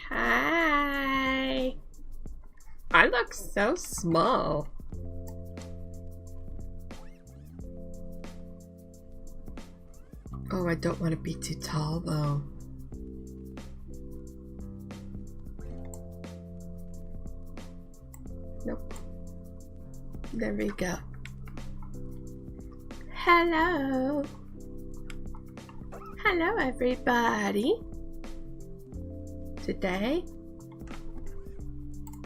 Hi. I look so small. Oh, I don't want to be too tall though. Nope. There we go. Hello. Hello, everybody. Today,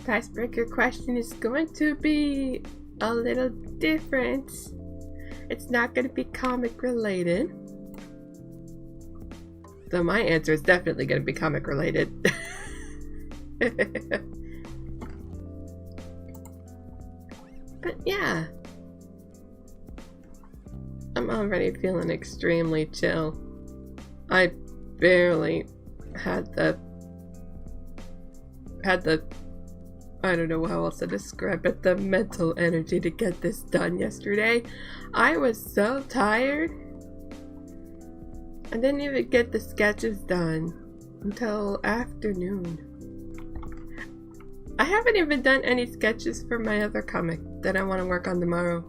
the icebreaker question is going to be a little different. It's not going to be comic related. Though my answer is definitely going to be comic related. But yeah. I'm already feeling extremely chill. I barely had the I don't know how else to describe it, the mental energy to get this done yesterday. I was so tired. I didn't even get the sketches done until afternoon. I haven't even done any sketches for my other comic that I want to work on tomorrow.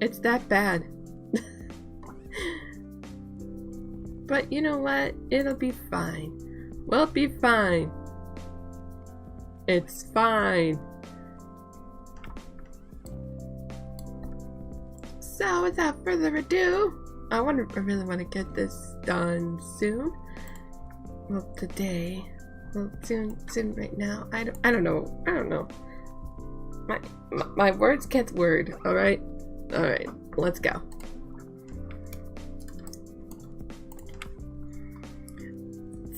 It's that bad. But you know what? It'll be fine. We'll be fine. It's fine. So without further ado, I really want to get this done soon. Well, today. Well, soon right now. I don't know. My words can't word. All right, let's go.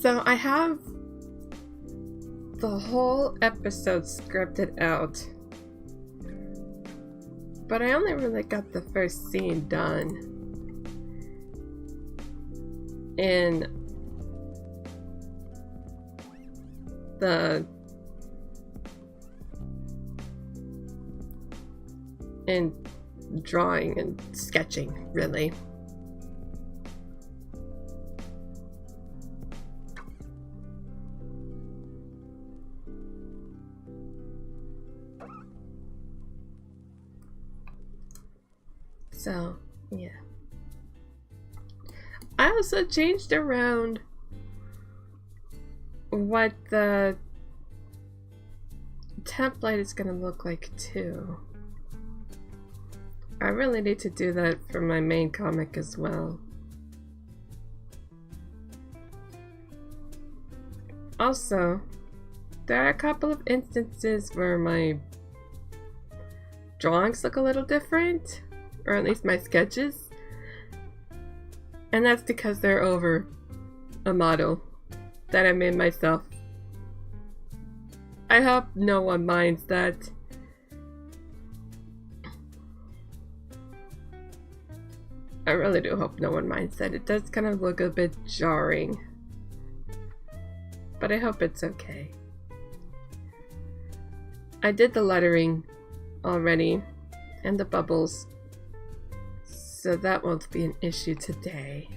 So I have the whole episode scripted out, but I only really got the first scene done. In drawing and sketching, really. So, yeah. I also changed around what the template is going to look like too. I really need to do that for my main comic as well. Also, there are a couple of instances where my drawings look a little different, or at least my sketches, and that's because they're over a model that I made myself. I hope no one minds that. I really do hope no one minds that. It does kind of look a bit jarring, but I hope it's okay. I did the lettering already and the bubbles, so that won't be an issue today.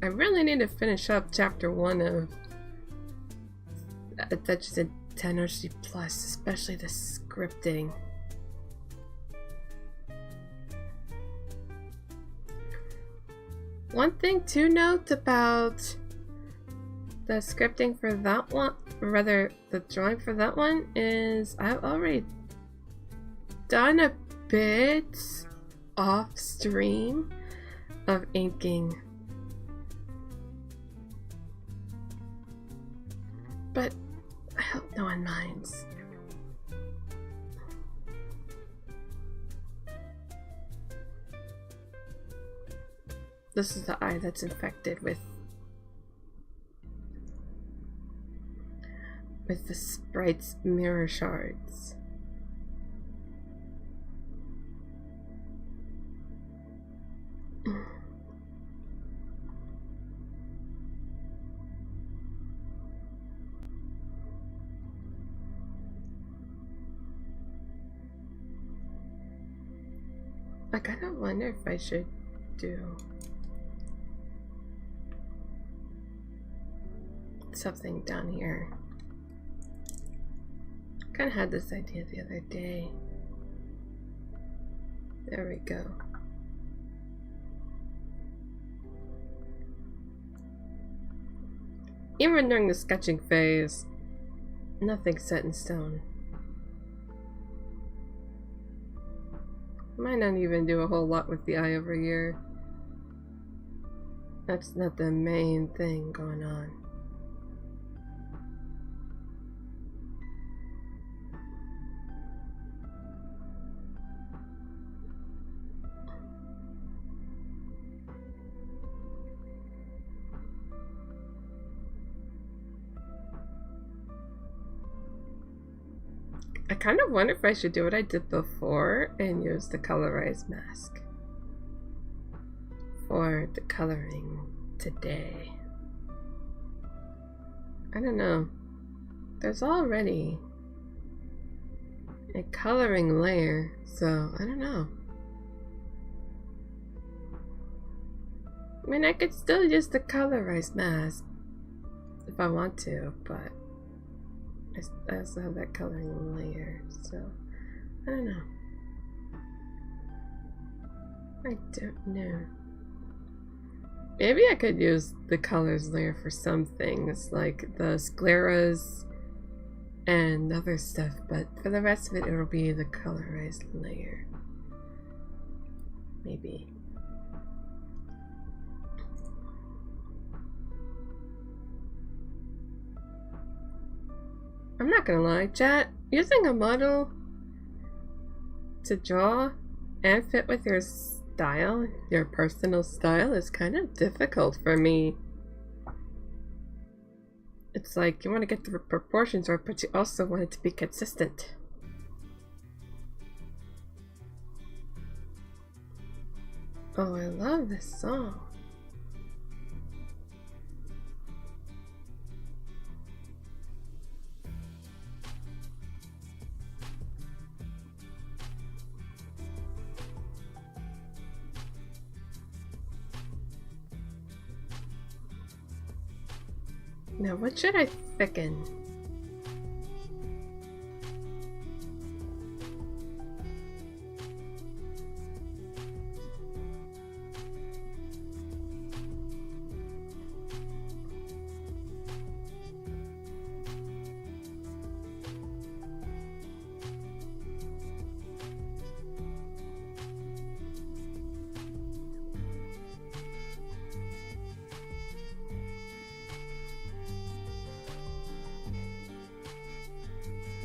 I really need to finish up chapter 1 of That's just a 10OC plus, especially the scripting. One thing to note about the scripting for that one, or rather the drawing for that one, is I've already done a bit off stream of inking. But I hope no one minds. This is the eye that's infected with with the sprite's mirror shards. I kind of wonder if I should do something down here. Kind of had this idea the other day. There we go. Even during the sketching phase, nothing's set in stone. Might not even do a whole lot with the eye over here. That's not the main thing going on. I kind of wonder if I should do what I did before and use the colorized mask for the coloring today. I don't know. There's already a coloring layer, so I don't know. I mean, I could still use the colorized mask if I want to, but I also have that coloring layer, so I don't know. I don't know. Maybe I could use the colors layer for some things, like the scleras and other stuff, but for the rest of it, it'll be the colorized layer. Maybe. I'm not gonna lie, chat, using a model to draw and fit with your style, your personal style, is kind of difficult for me. It's like you want to get the proportions right, but you also want it to be consistent. Oh, I love this song. Now, what should I thicken?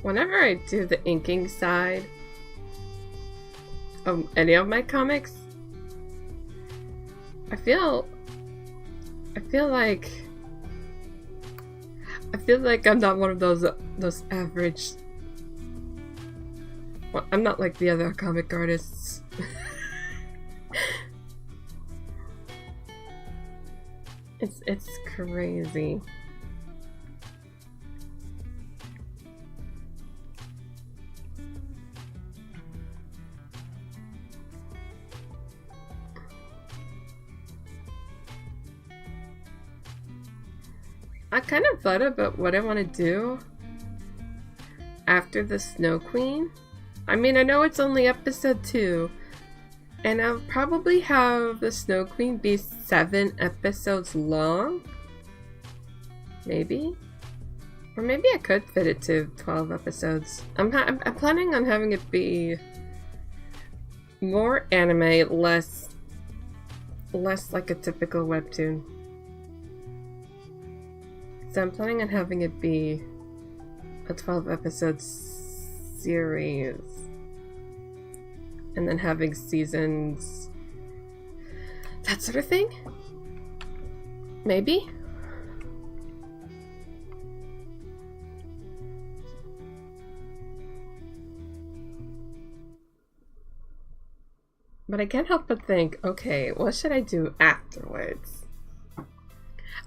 Whenever I do the inking side of any of my comics, I feel like I'm not one of those average. Well, I'm not like the other comic artists. It's crazy. I kind of thought about what I want to do after the Snow Queen. I mean, I know it's only episode 2, and I'll probably have the Snow Queen be 7 episodes long. Maybe? Or maybe I could fit it to 12 episodes. I'm planning on having it be more anime, less like a typical webtoon. So I'm planning on having it be a 12 episode series. And then having seasons. That sort of thing? Maybe? But I can't help but think, okay, what should I do afterwards?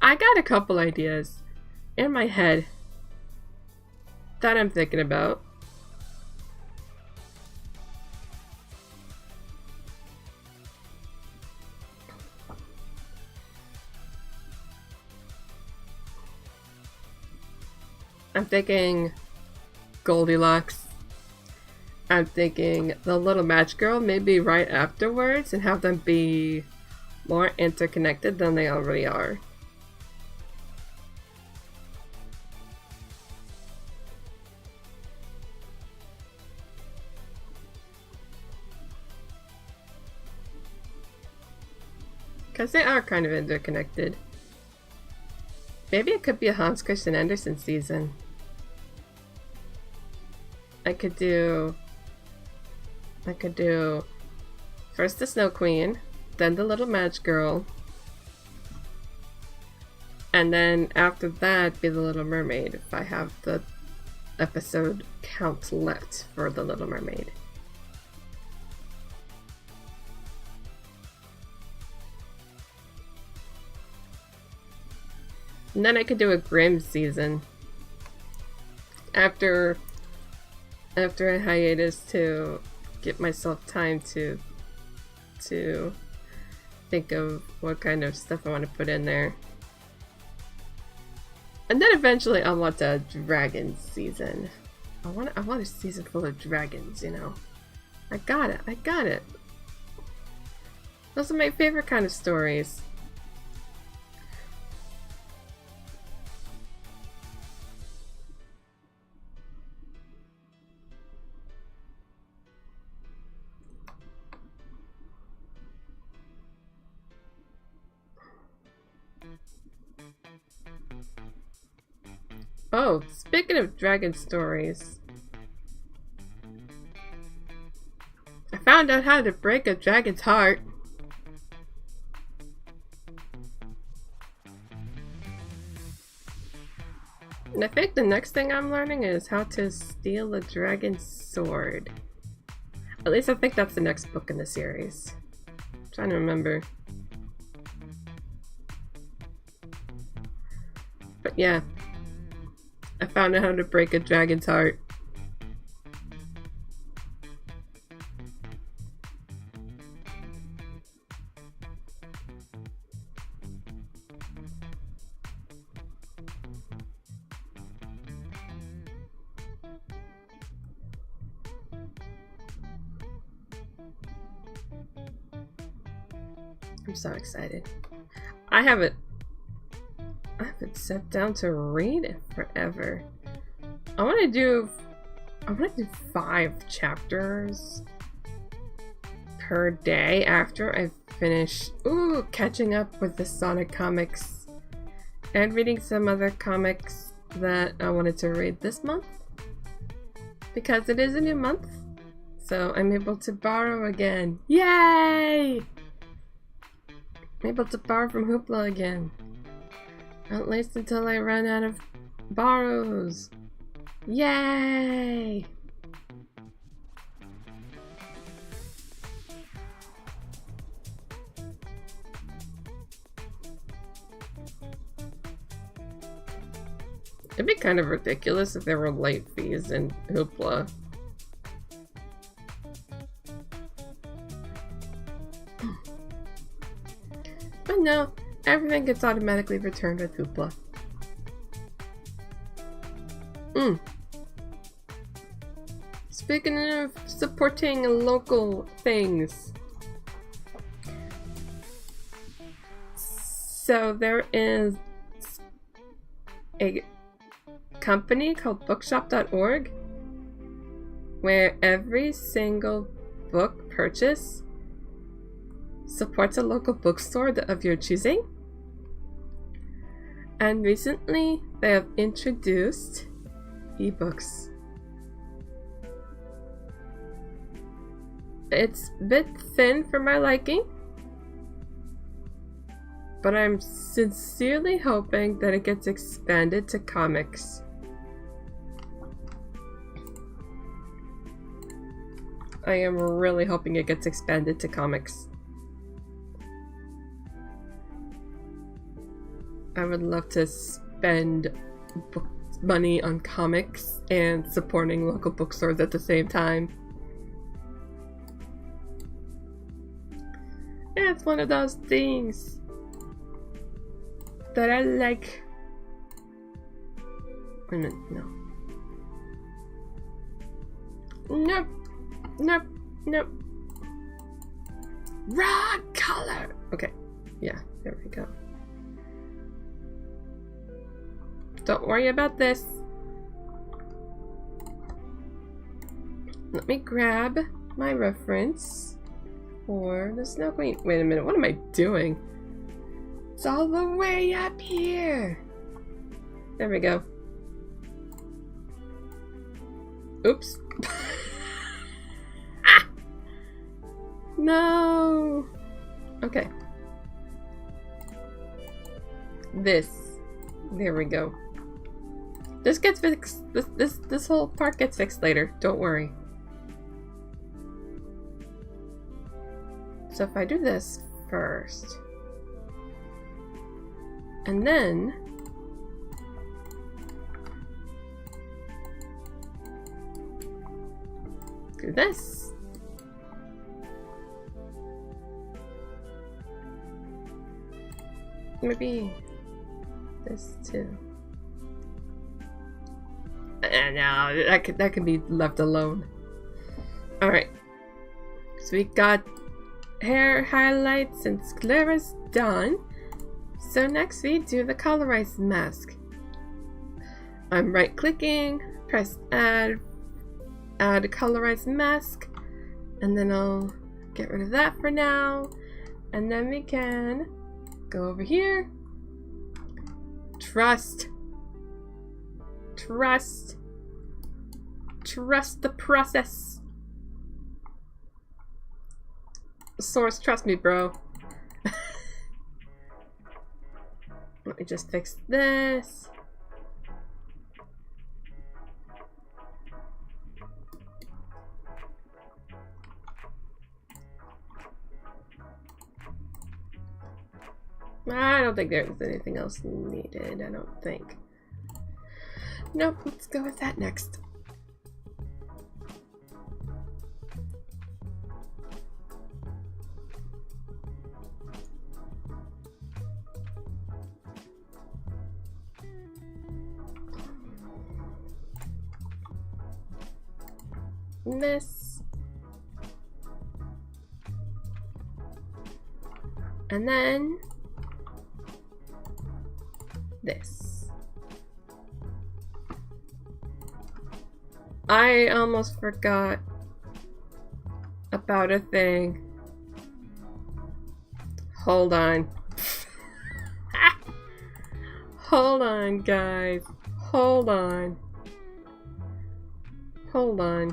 I got a couple ideas in my head that I'm thinking about. I'm thinking Goldilocks. I'm thinking the little match girl maybe right afterwards and have them be more interconnected than they already are. Because they are kind of interconnected. Maybe it could be a Hans Christian Andersen season. I could do first the Snow Queen, then the Little Match Girl, and then after that be the Little Mermaid if I have the episode count left for the Little Mermaid. And then I could do a Grimm season after a hiatus to give myself time to think of what kind of stuff I want to put in there. And then eventually I'll want a dragon season. I want a season full of dragons, you know. I got it. Those are my favorite kind of stories. Oh, speaking of dragon stories, I found out how to break a dragon's heart. And I think the next thing I'm learning is how to steal a dragon's sword. At least I think that's the next book in the series. I'm trying to remember. But yeah. I found out how to break a dragon's heart. I'm so excited. I haven't sat down to read it forever. I want to do 5 chapters per day after I finish catching up with the Sonic comics and reading some other comics that I wanted to read this month because it is a new month, so I'm able to borrow again. Yay! I'm able to borrow from Hoopla again. At least until I run out of borrows. Yay! It'd be kind of ridiculous if there were late fees in Hoopla. But no, everything gets automatically returned with Hoopla. Speaking of supporting local things, so there is a company called bookshop.org where every single book purchase supports a local bookstore of your choosing. And recently they have introduced ebooks. It's a bit thin for my liking, but I'm sincerely hoping that it gets expanded to comics. I am really hoping it gets expanded to comics. I would love to spend money on comics and supporting local bookstores at the same time. It's one of those things that I like. Wait a minute, no. Nope. Nope. Nope. Raw color! Okay. Yeah, there we go. Don't worry about this. Let me grab my reference for the Snow Queen. Wait a minute, what am I doing? It's all the way up here. There we go. Oops. Ah! No. Okay. This. There we go. This gets fixed. This whole part gets fixed later. Don't worry. So if I do this first, and then do this. Maybe this too. No, that can be left alone. All right. So we got hair highlights and sclera's done. So next we do the colorized mask. I'm right clicking, press add a colorized mask, and then I'll get rid of that for now. And then we can go over here. Trust the process. Source, trust me, bro. Let me just fix this. I don't think there's anything else needed. I don't think. Nope, let's go with that next. This. And then this. I almost forgot about a thing. Hold on. Hold on, guys. Hold on. Hold on.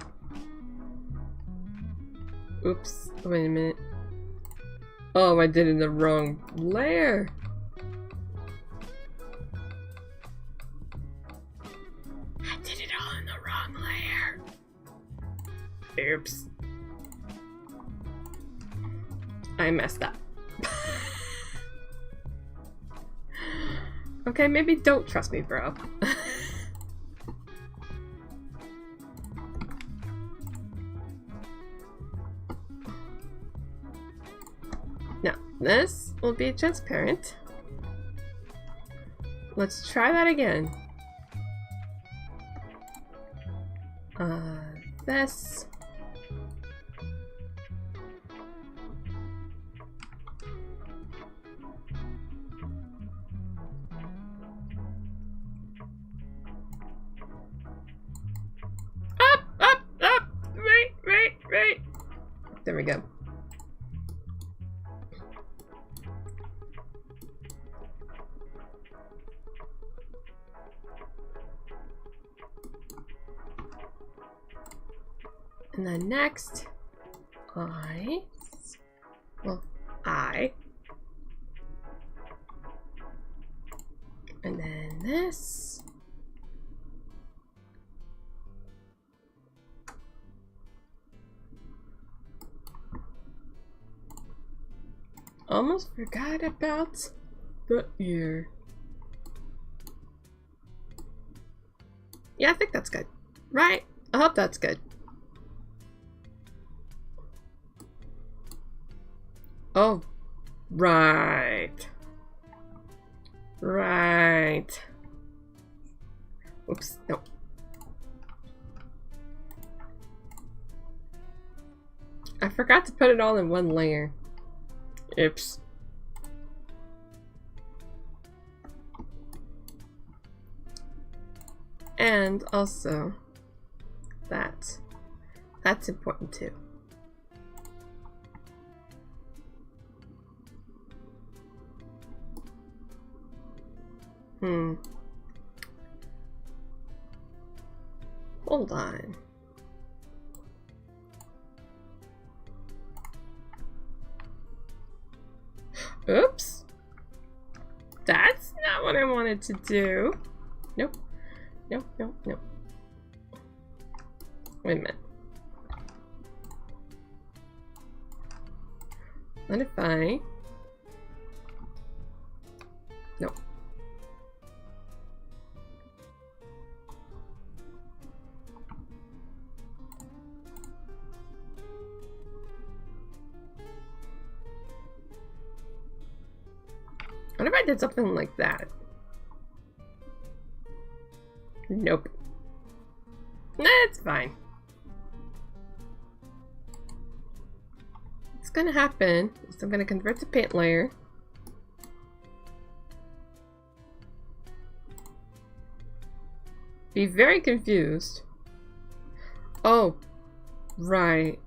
Oops. Wait a minute. Oh, I did it in the wrong layer. I did it all in the wrong layer. Oops. I messed up. Okay, maybe don't trust me, bro. Now, this will be transparent. Let's try that again. This. Up! Right. There we go. And then next, I. And then this. Almost forgot about the ear. Yeah, I think that's good. Right? I hope that's good. Oh, right. Right. Oops, no. I forgot to put it all in one layer. Oops. And also, that's important too. Hold on. Oops. That's not what I wanted to do. Nope. Nope, nope, nope. Wait a minute. What if I... Nope. What if I did something like that? Nope. Nah, it's fine. What's gonna happen is I'm gonna convert to paint layer. Be very confused. Oh, right.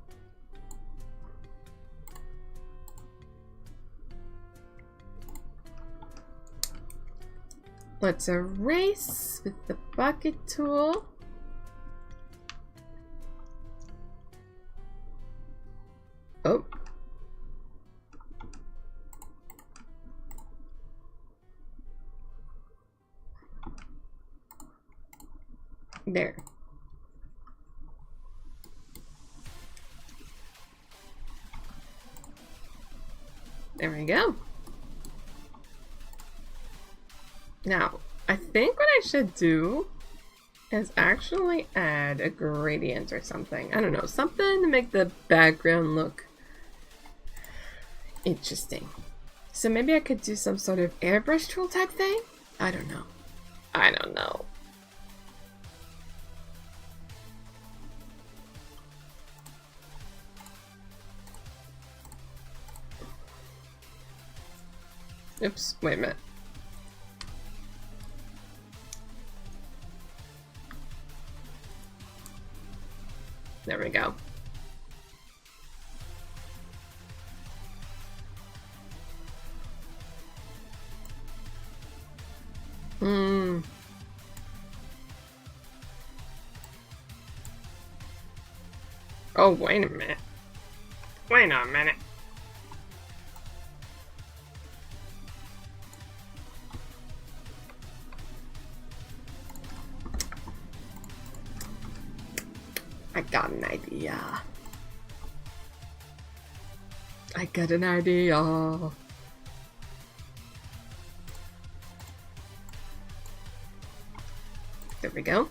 Let's erase with the bucket tool. Oh. There. There we go. Now, I think what I should do is actually add a gradient or something. I don't know, something to make the background look interesting. So maybe I could do some sort of airbrush tool type thing? I don't know. I don't know. Oops, wait a minute. There we go. Oh, wait a minute. Wait a minute. I got an idea. I got an idea. There we go.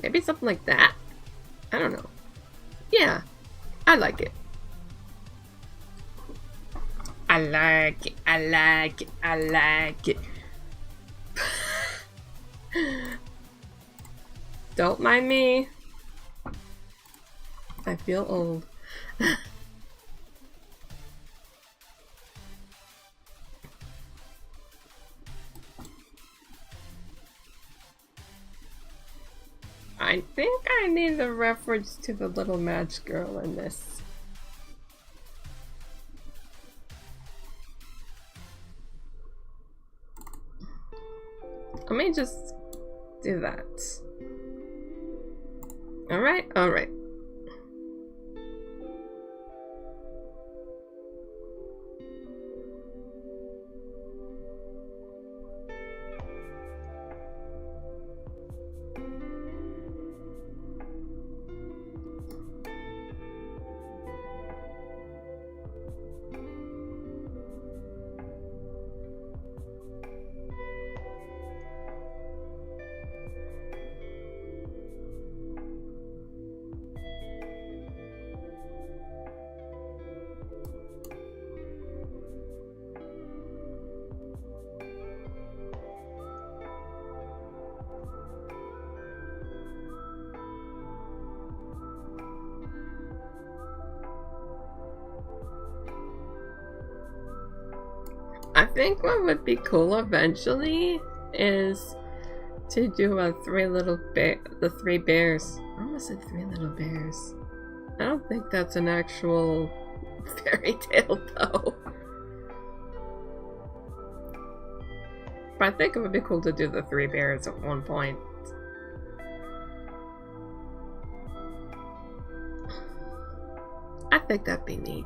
Maybe something like that. I don't know. Yeah, I like it. I like it. I like it. I like it. Don't mind me. I feel old. I think I need a reference to the little match girl in this. Let me just do that. Alright, alright. think what would be cool eventually is to do the three bears. I almost said three little bears. I don't think that's an actual fairy tale though. But I think it would be cool to do the three bears at one point. I think that'd be neat.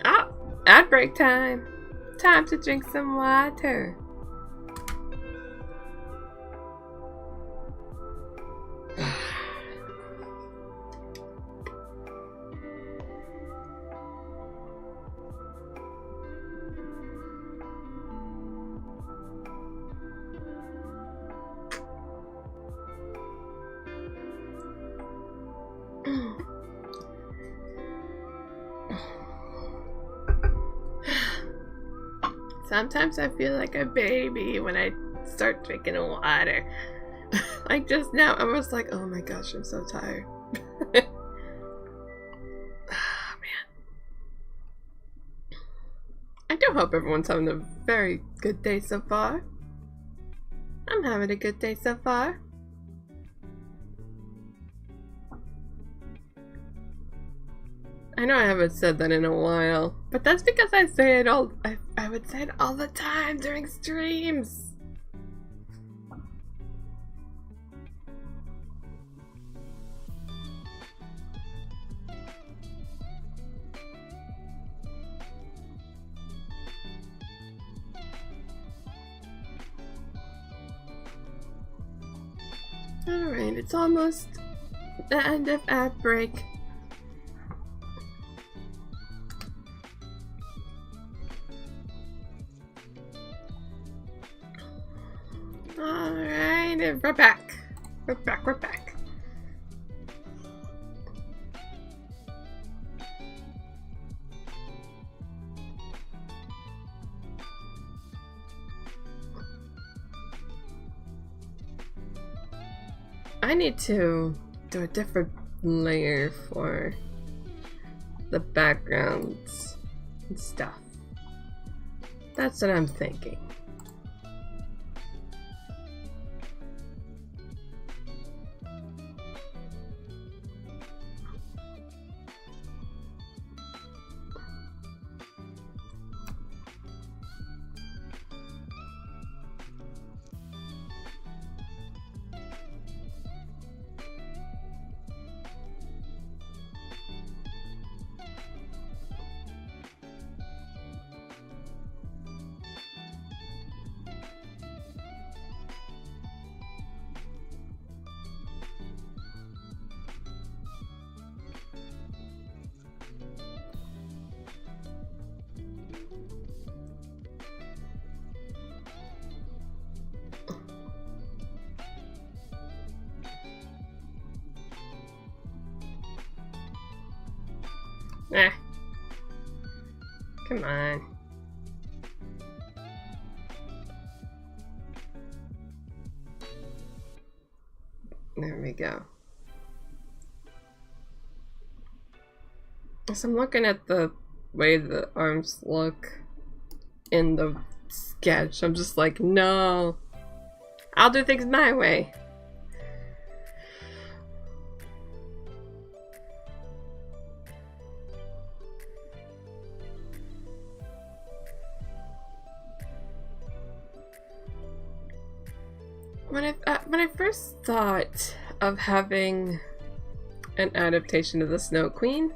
Ah! Ad break time! Time to drink some water. Sometimes I feel like a baby when I start drinking water. Like just now, I was like, oh my gosh, I'm so tired. Ah, man. I do hope everyone's having a very good day so far. I'm having a good day so far. I know I haven't said that in a while, but that's because I say it all. I would say it all the time during streams. Alright, it's almost the end of ad break. Alright, and we're back. We're back. I need to do a different layer for the backgrounds and stuff. That's what I'm thinking. Eh. Come on. There we go. So I'm looking at the way the arms look in the sketch. I'm just like, no. I'll do things my way. When I first thought of having an adaptation of the Snow Queen,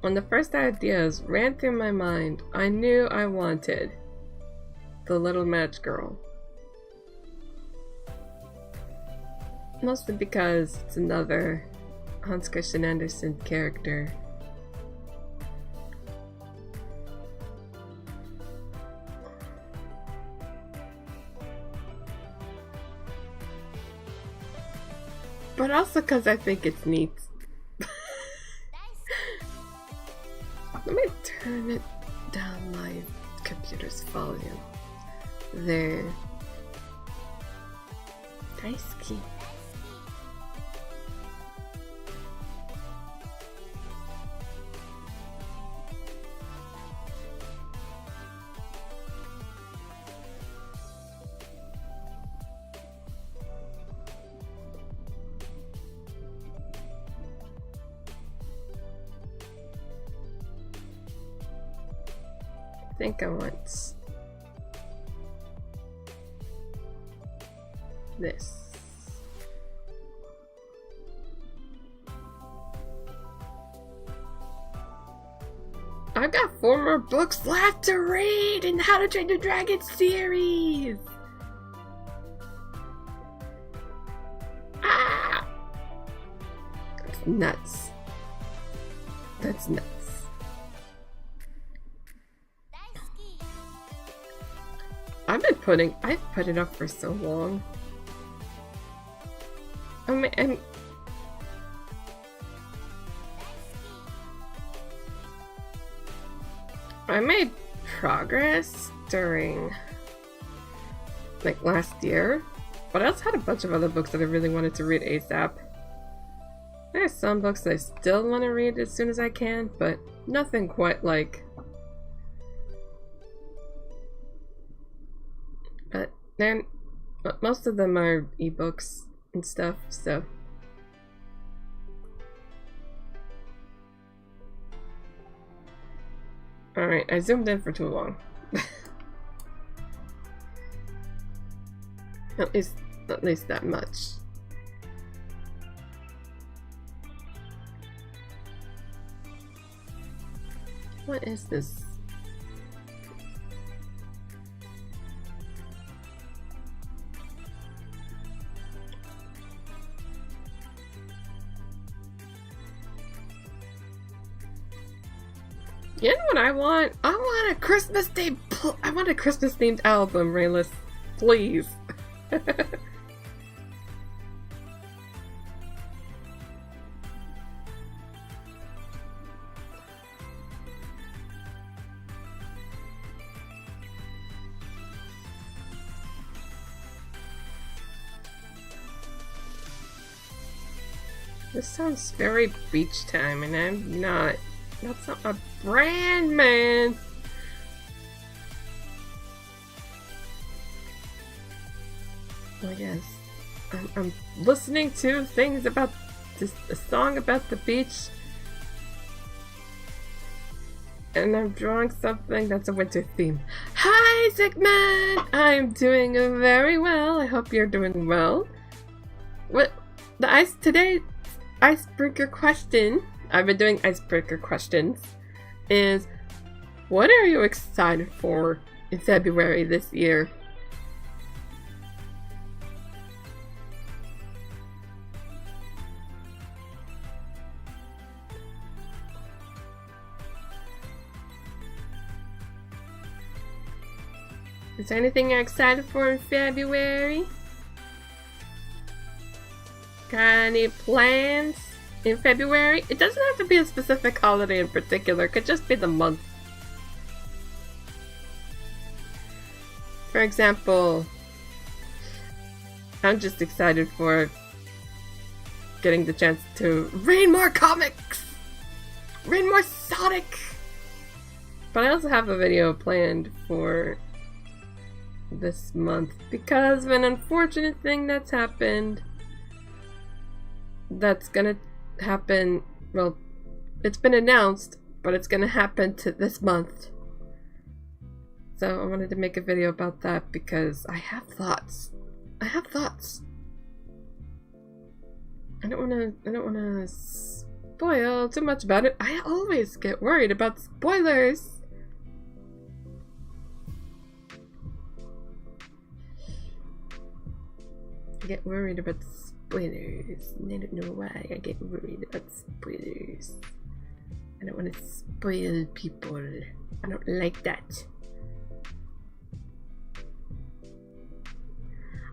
when the first ideas ran through my mind, I knew I wanted the Little Match Girl. Mostly because it's another Hans Christian Andersen character. But also because I think it's neat. Let me turn it down my computer's volume. There. Daisuki. think I want this. I've got 4 more books left to read in the How to Train Your Dragon series! Ah! That's nuts. That's nuts. I've put it up for so long. I made progress during like last year, but I also had a bunch of other books that I really wanted to read ASAP. There's some books that I still want to read as soon as I can, but nothing quite like. But then most of them are ebooks and stuff, so. Alright, I zoomed in for too long. At least that much. What is this? You know what I want? I want a Christmas themed album, Rayless. Please. This sounds very beach time, and I'm not. That's not my brand, man. I guess I'm listening to things about a song about the beach, and I'm drawing something that's a winter theme. Hi, Zigman! I'm doing very well. I hope you're doing well. What today's icebreaker question? I've been doing icebreaker questions. Is what are you excited for in February this year? Is there anything you're excited for in February? Got any plans in February? It doesn't have to be a specific holiday in particular. It could just be the month. For example, I'm just excited for getting the chance to read more comics! Read more Sonic! But I also have a video planned for this month because of an unfortunate thing that's happened. That's gonna happen, well, it's been announced, but it's gonna happen to this month. So I wanted to make a video about that because I have thoughts. I don't wanna spoil too much about it. I always get worried about spoilers. I get worried about spoilers. I don't know why I get worried about spoilers. I don't want to spoil people. I don't like that.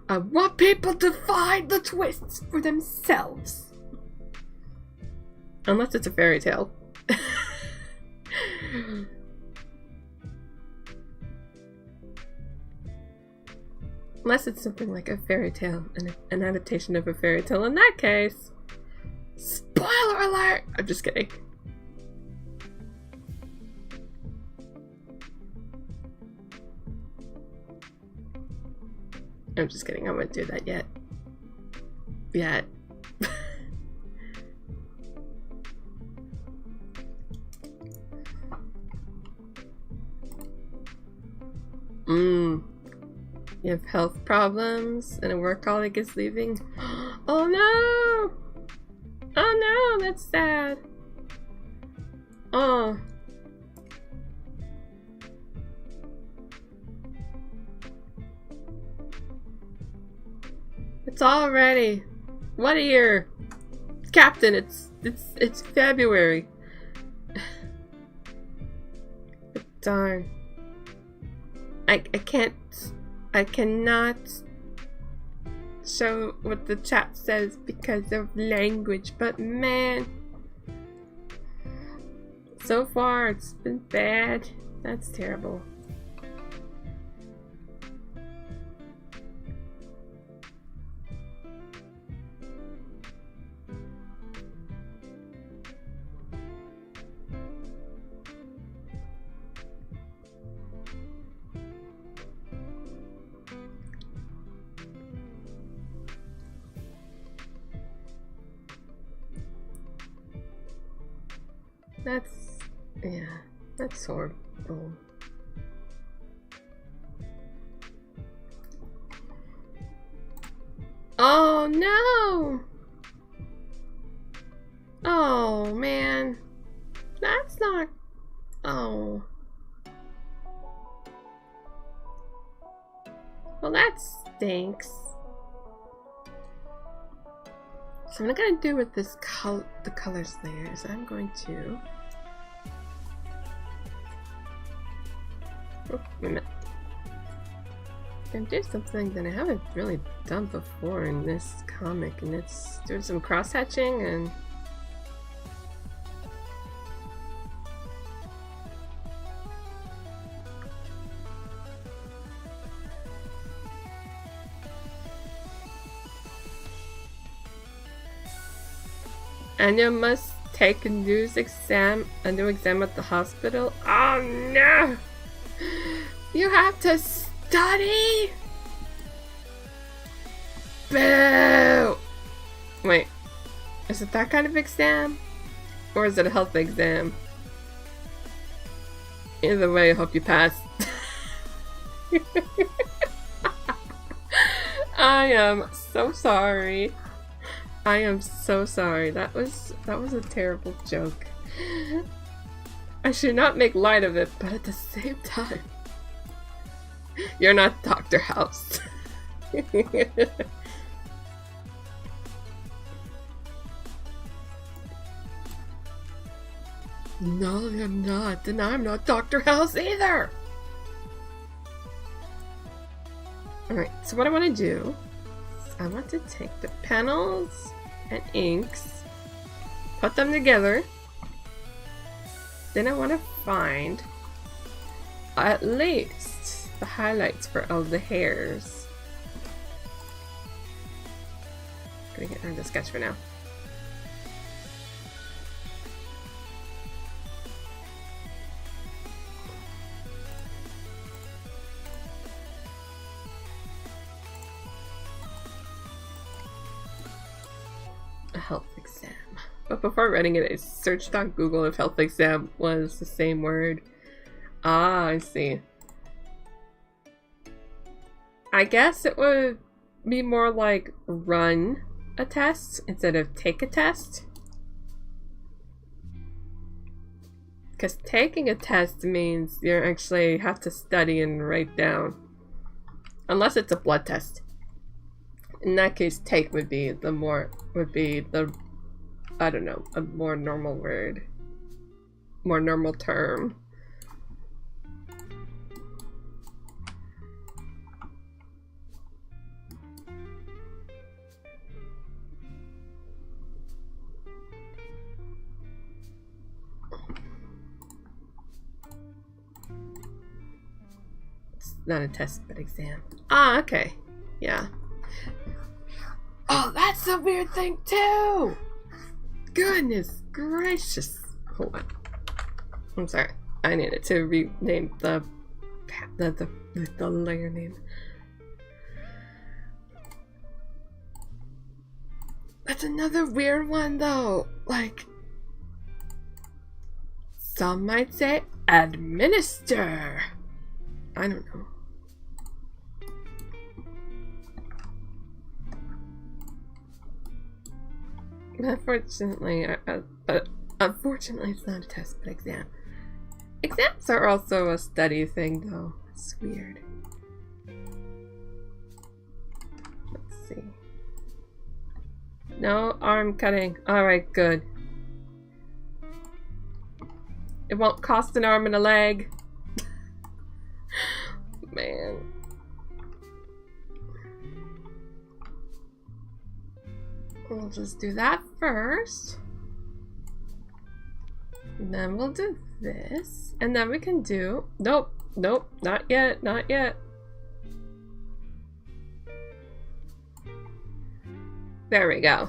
I want people to find the twists for themselves. Unless it's a fairy tale. Unless it's something like a fairy tale, an adaptation of a fairy tale. In that case, spoiler alert! I'm just kidding. I'm just kidding. I wouldn't do that yet. Yet. You have health problems and a work colleague is leaving. Oh no! Oh no, that's sad. Oh. It's all ready. What a year. Captain, it's February. Darn. I cannot show what the chat says because of language, but man, so far it's been bad. That's terrible. That's horrible. Oh no! Oh man, that's not. Oh. Well, that stinks. So what I'm gonna do with this the colors layer is I'm going to. Oh, wait a minute. I'm gonna do something that I haven't really done before in this comic, and it's doing some cross-hatching and. Anya must take a new exam at the hospital. Oh no! You have to study? Boo! Wait, is it that kind of exam? Or is it a health exam? Either way, I hope you pass. I am so sorry. I am so sorry. That was a terrible joke. I should not make light of it, but at the same time, you're not Dr. House. No, I'm not. And I'm not Dr. House either. Alright, so what I want to do is I want to take the panels and inks, put them together. Then I want to find at least the highlights for all the hairs. Gonna get rid of the sketch for now. A health exam. But before writing it, I searched on Google if health exam was the same word. Ah, I see. I guess it would be more like run a test instead of take a test. Because taking a test means you actually have to study and write down. Unless it's a blood test. In that case, take would be the I don't know, a more normal word. More normal term. It's not a test, but exam. Ah, okay. Yeah. Oh, that's a weird thing too! Goodness gracious. Hold on. I'm sorry. I needed to rename the layer name. That's another weird one though. Like, some might say administer. I don't know. Unfortunately, unfortunately, it's not a test, but exam. Exams are also a study thing, though. It's weird. Let's see. No arm cutting. Alright, good. It won't cost an arm and a leg. Man. We'll just do that first. And then we'll do this. And then we can do... Nope. Nope. Not yet. Not yet. There we go.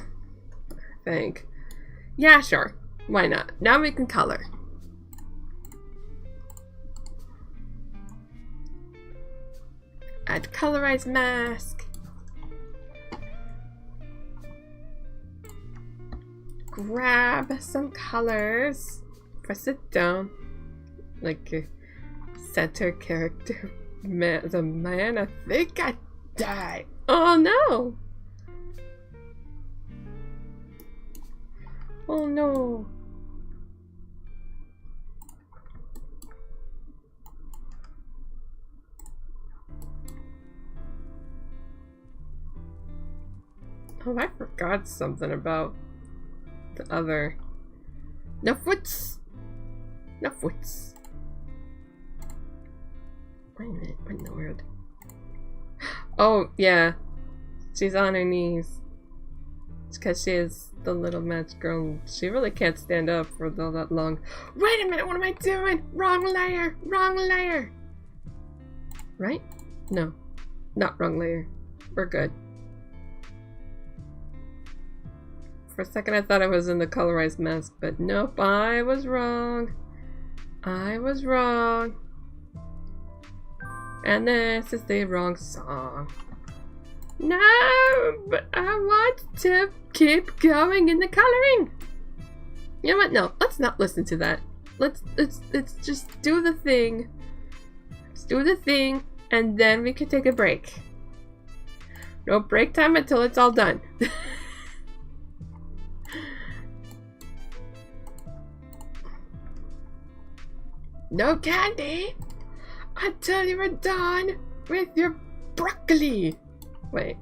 I think. Yeah, sure. Why not? Now we can color. Add colorized mask. Grab some colors. Press it down. Like a center character. Man, the man, I think I died. Oh no! Oh no! Oh, I forgot something about the other. No foots! No foots! Wait a minute, what in the world? Oh, yeah. She's on her knees. It's because she is the little match girl. She really can't stand up for all that long. Wait a minute, what am I doing? Wrong layer! Wrong layer! Right? No. Not wrong layer. We're good. For a second I thought I was in the colorized mask, but nope, I was wrong. I was wrong. And this is the wrong song. No, but I want to keep going in the coloring. You know what? No, let's not listen to that. Let's just do the thing. Let's do the thing, and then we can take a break. No break time until it's all done. No candy until you are done with your broccoli. Wait.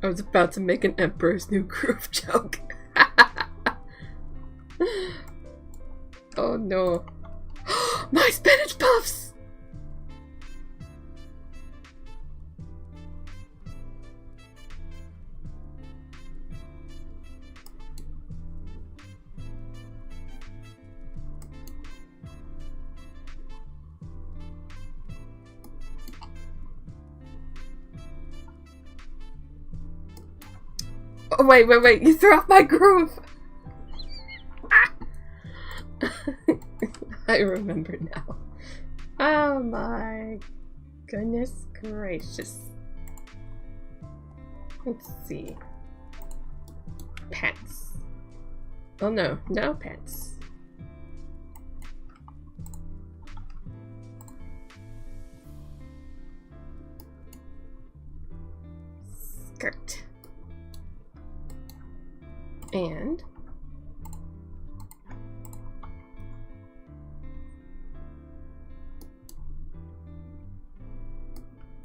I was about to make an Emperor's New Groove joke. Oh no. My spinach puffs! Oh, wait, you threw off my groove! I remember now. Oh my goodness gracious. Let's see. Pets. Oh no, no pets. Skirt. And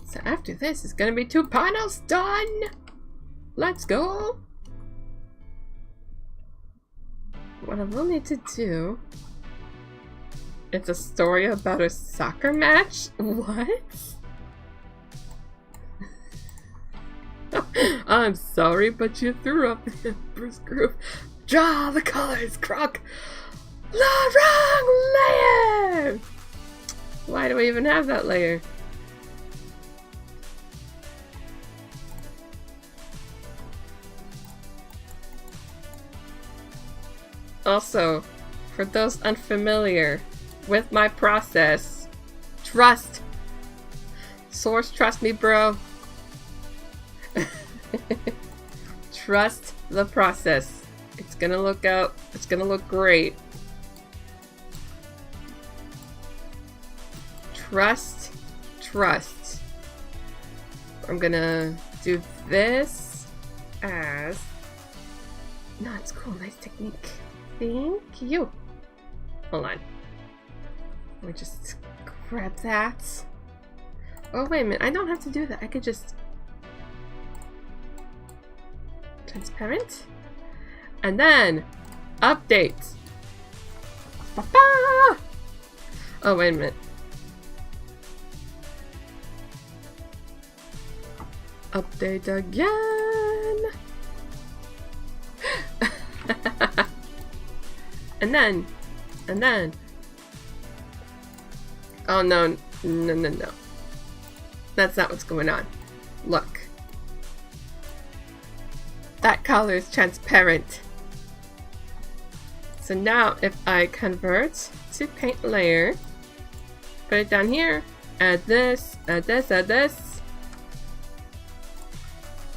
so after this, it's gonna be 2 panels done. Let's go. What I will need to do, it's a story about a soccer match. What? I'm sorry, but you threw up the Emperor's Groove. Draw the colors, Croc. The wrong layer! Why do we even have that layer? Also, for those unfamiliar with my process, trust. Source, trust me, bro. Trust the process. It's gonna look out. It's gonna look great. Trust. I'm gonna do this as... No, it's cool. Nice technique. Thank you. Hold on. Let me just grab that. Oh, wait a minute. I don't have to do that. I could just... Transparent. And then... Update. Ba-ba! Oh, wait a minute. Update again. and then. Oh, no. That's not what's going on. Look. That color is transparent. So now if I convert to paint layer, put it down here, add this, add this.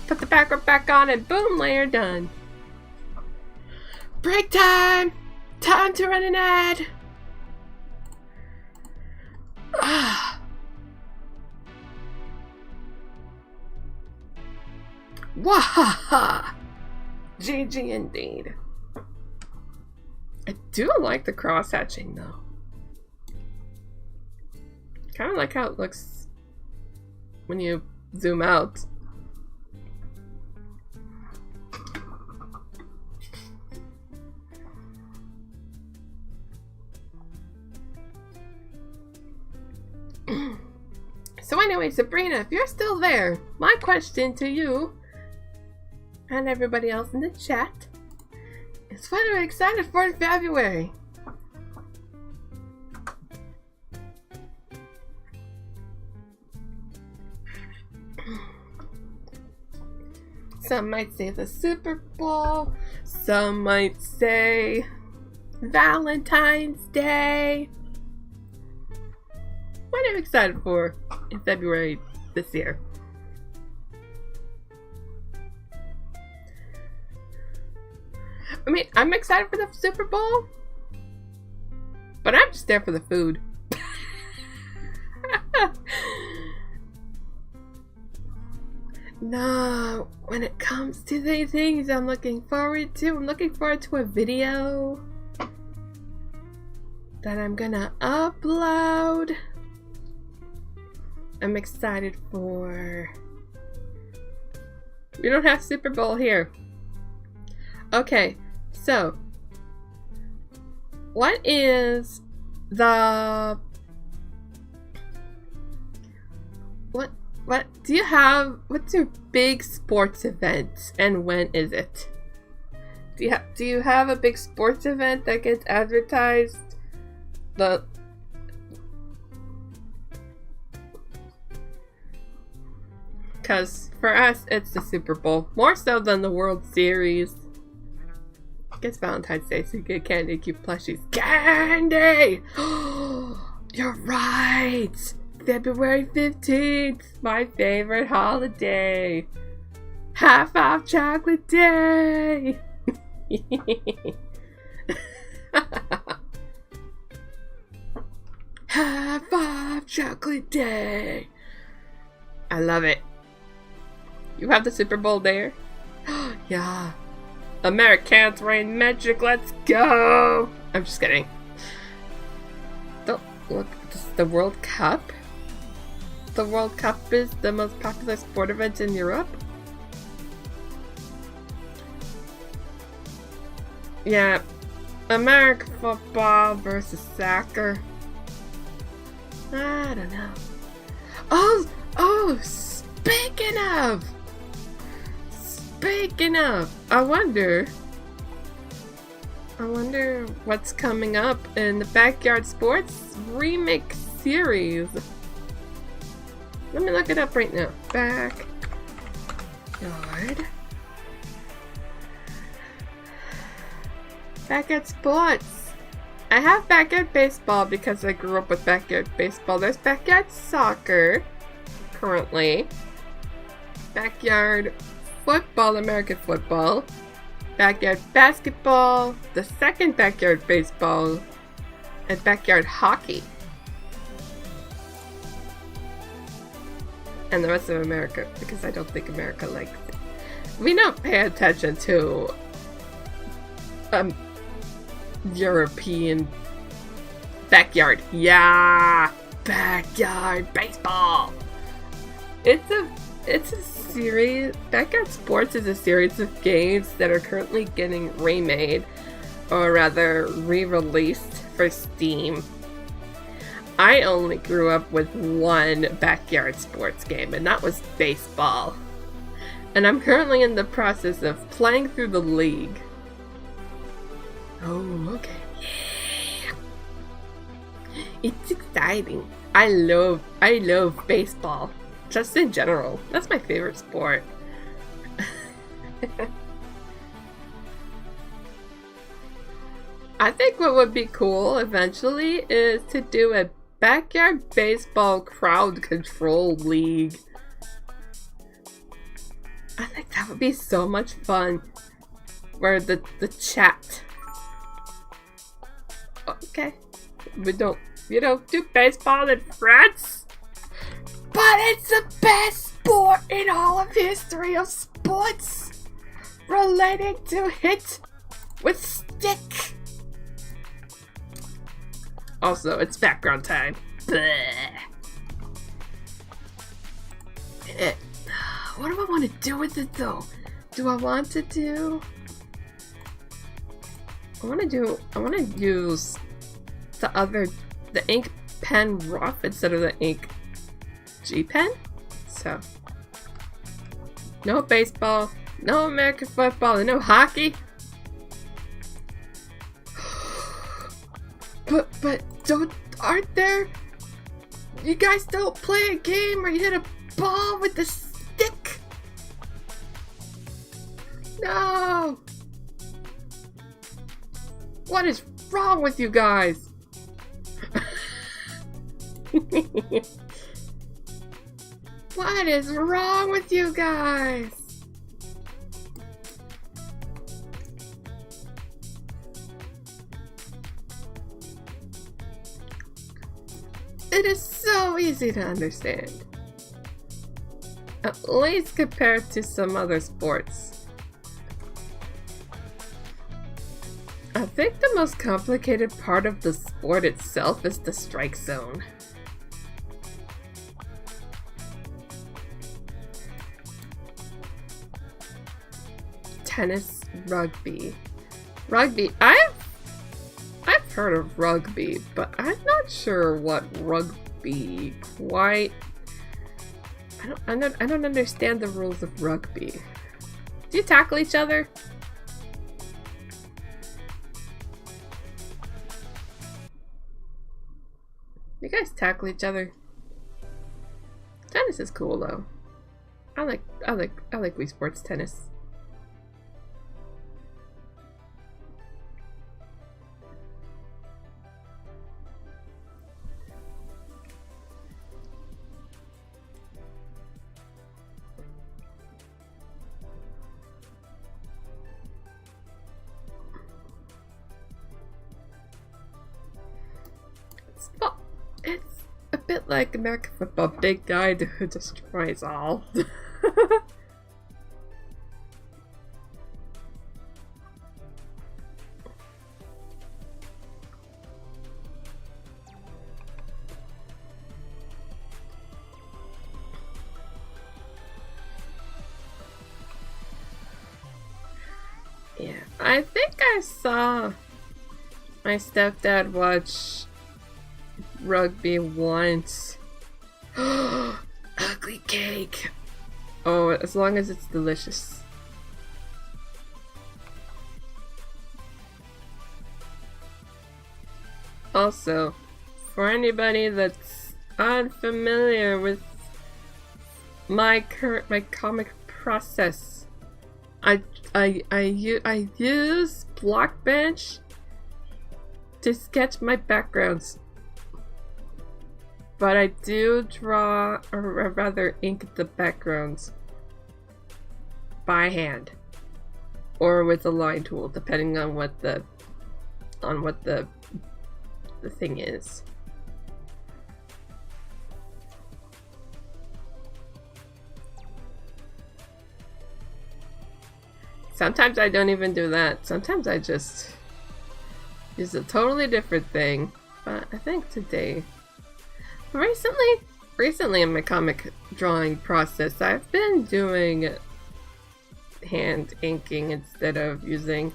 Put the background back on and boom, layer done. Break time! Time to run an ad! Wahaha! GG indeed. I do like the cross hatching though. Kind of like how it looks when you zoom out. So anyway, Sabrina, if you're still there, my question to you and everybody else in the chat is what are you excited for in February? Some might say the Super Bowl, some might say Valentine's Day. What are you excited for in February this year? I mean, I'm excited for the Super Bowl, but I'm just there for the food. No, when it comes to the things I'm looking forward to a video that I'm gonna upload. I'm excited for... We don't have Super Bowl here. Okay, so what is the... What do you have? What's your big sports event and when is it? Do you have a big sports event that gets advertised? Because for us, it's the Super Bowl. More so than the World Series. I guess Valentine's Day, so you get candy, cute plushies. Candy! You're right! February 15th, my favorite holiday. Half off chocolate day! Half off chocolate day! I love it. You have the Super Bowl there? Yeah. Americans reign magic, let's go! I'm just kidding. Don't look, this is the World Cup? The World Cup is the most popular sport event in Europe? Yeah. American football versus soccer. I don't know. Oh, speaking of, I wonder what's coming up in the Backyard Sports remix series. Let me look it up right now. Backyard Sports. I have Backyard Baseball because I grew up with Backyard Baseball. There's Backyard Soccer currently. Backyard Football, American Football. Backyard Basketball. The second Backyard Baseball. And Backyard Hockey. and the rest of America, because I don't think America likes it. We don't pay attention to European backyard. Yeah, backyard baseball. It's a series. Backyard Sports is a series of games that are currently getting remade, or rather re-released for Steam. I only grew up with one backyard sports game, and that was baseball. And I'm currently in the process of playing through the league. Oh, okay. Yeah. It's exciting. I love baseball. Just in general. That's my favorite sport. I think what would be cool eventually is to do a backyard baseball crowd control league. I think that would be so much fun. Where the chat. Okay. We don't do baseball in France. But it's the best sport in all of history of sports relating to hit with stick. Also, it's background time. What do I want to do with it though? Do I want to do? I want to use the ink pen rough instead of the ink G pen. So, no baseball, no American football, and no hockey. But aren't there? You guys don't play a game where you hit a ball with the stick? No! What is wrong with you guys? What is wrong with you guys? It is so easy to understand. At least compared to some other sports. I think the most complicated part of the sport itself is the strike zone. Tennis, rugby. I've heard of rugby, but I'm not sure what rugby quite. I don't understand the rules of rugby. Do you tackle each other? You guys tackle each other? Tennis is cool though. I like Wii Sports tennis. It's a bit like American football, big guy who destroys all. Yeah, I think I saw my stepdad watch rugby once. Ugly cake. Oh, as long as it's delicious. Also, for anybody that's unfamiliar with my comic process, I use Blockbench to sketch my backgrounds. But I do draw, or rather ink the backgrounds by hand. Or with a line tool, depending on what the thing is. Sometimes I don't even do that. Sometimes I just use a totally different thing. But I think today, recently in my comic drawing process, I've been doing hand inking instead of using,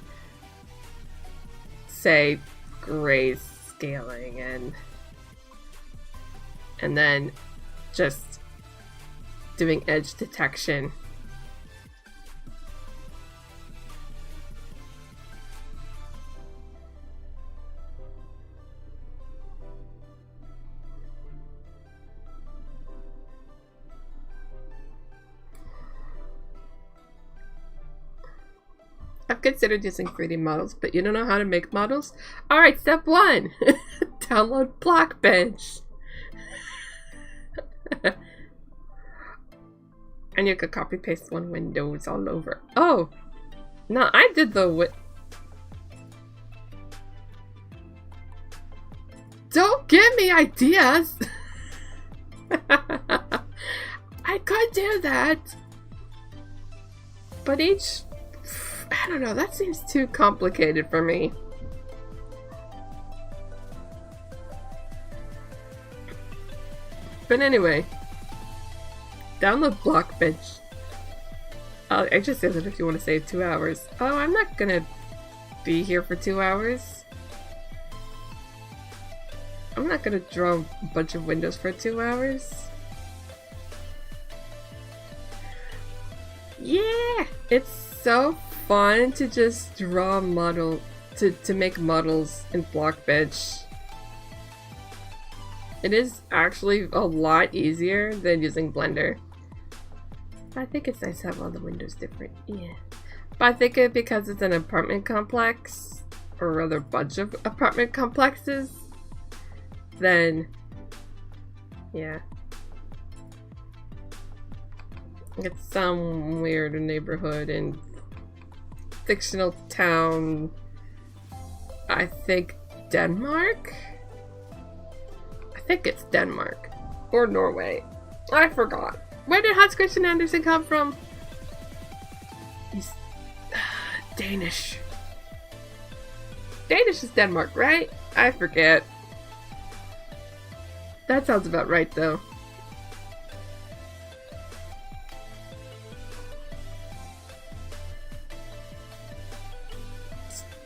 say, grayscaling and then just doing edge detection. I've considered using 3D models, but you don't know how to make models? Alright, step 1! Download Blockbench! And you could copy paste one Windows all over. Oh! No, I did the Don't give me ideas! I could do that! But I don't know, that seems too complicated for me. But anyway, download Blockbench. I just said that if you want to save 2 hours. Oh, I'm not gonna be here for 2 hours. I'm not gonna draw a bunch of windows for 2 hours. Yeah! It's so fun to just draw a model, to make models in Blockbench. It is actually a lot easier than using Blender. I think it's nice to have all the windows different, yeah. But I think because it's an apartment complex, or rather a bunch of apartment complexes, then, yeah. It's some weird neighborhood in fictional town, I think Denmark? I think it's Denmark. Or Norway. I forgot. Where did Hans Christian Andersen come from? He's Danish. Danish is Denmark, right? I forget. That sounds about right, though.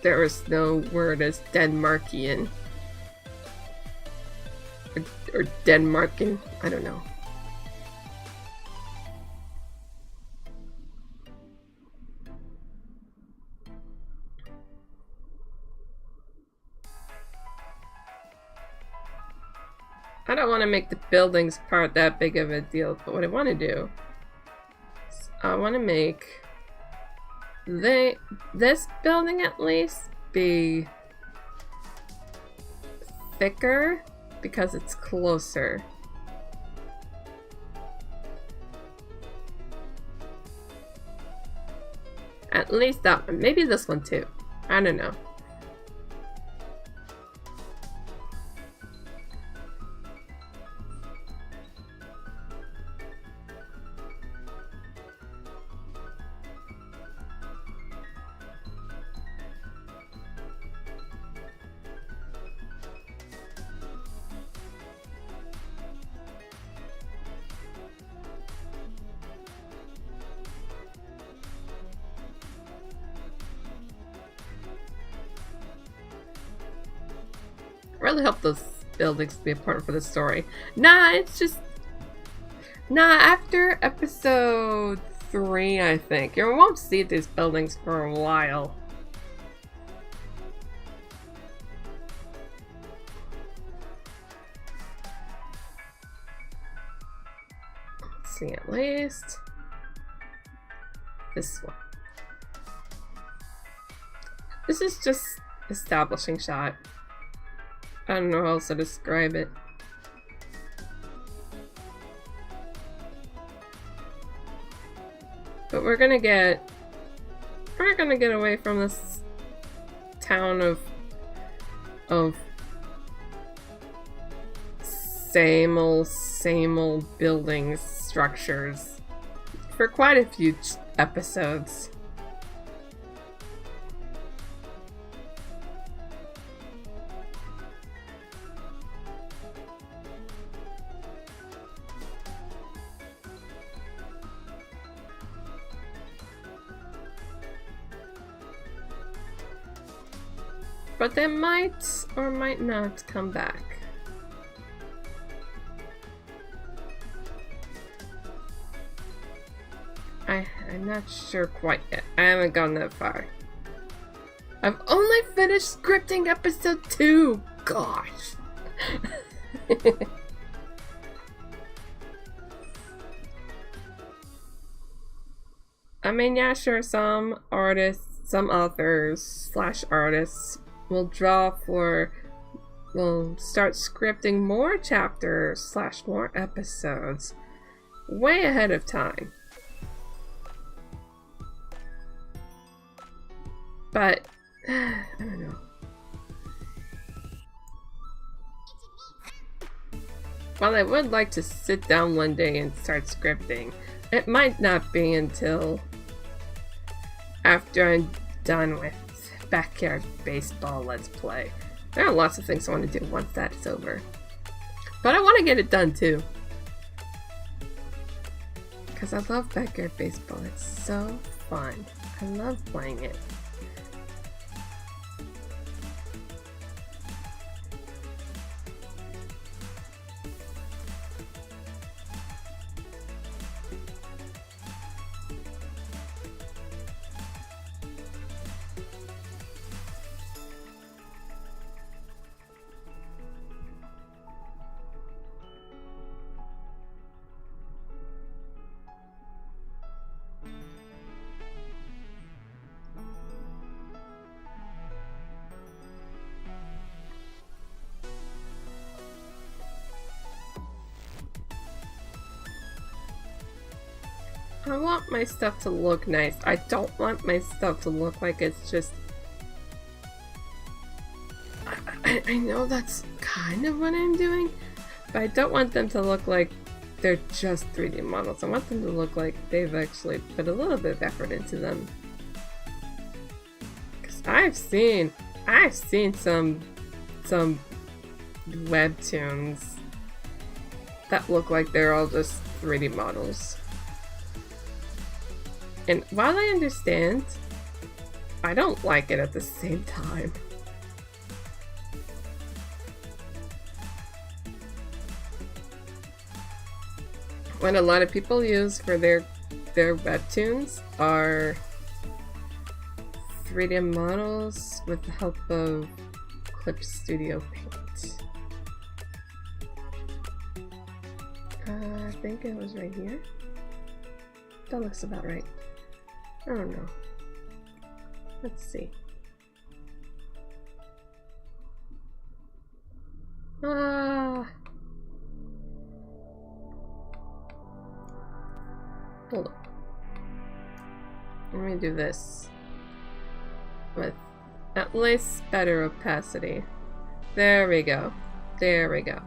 There is no word as Denmarkian. Or Denmarkin. I don't know. I don't want to make the buildings part that big of a deal, but what I want to do is I want to make this building at least be thicker because it's closer. At least that one. Maybe this one too. I don't know. Really hope those buildings be important for the story. Nah, it's just... Nah, after episode 3, I think. You won't see these buildings for a while. Let's see, at least... this one. This is just establishing shot. I don't know how else to describe it. But we're gonna get away from this town of same old buildings, structures for quite a few episodes. But they might or might not come back. I'm not sure quite yet. I haven't gone that far. I've only finished scripting episode 2! Gosh! I mean, yeah, sure, some artists, some authors / artists will start scripting more chapters / more episodes way ahead of time. But, I don't know. While I would like to sit down one day and start scripting, it might not be until after I'm done with Backyard Baseball Let's Play. There are lots of things I want to do once that's over. But I want to get it done too. Because I love Backyard Baseball. It's so fun. I love playing it. I want my stuff to look nice. I don't want my stuff to look like it's just... I know that's kind of what I'm doing, but I don't want them to look like they're just 3D models. I want them to look like they've actually put a little bit of effort into them. Because I've seen some webtoons that look like they're all just 3D models. And while I understand, I don't like it at the same time. What a lot of people use for their webtoons are 3D models with the help of Clip Studio Paint. I think it was right here. That looks about right. I don't know. Let's see. Hold on. Let me do this with at least better opacity. There we go. There we go.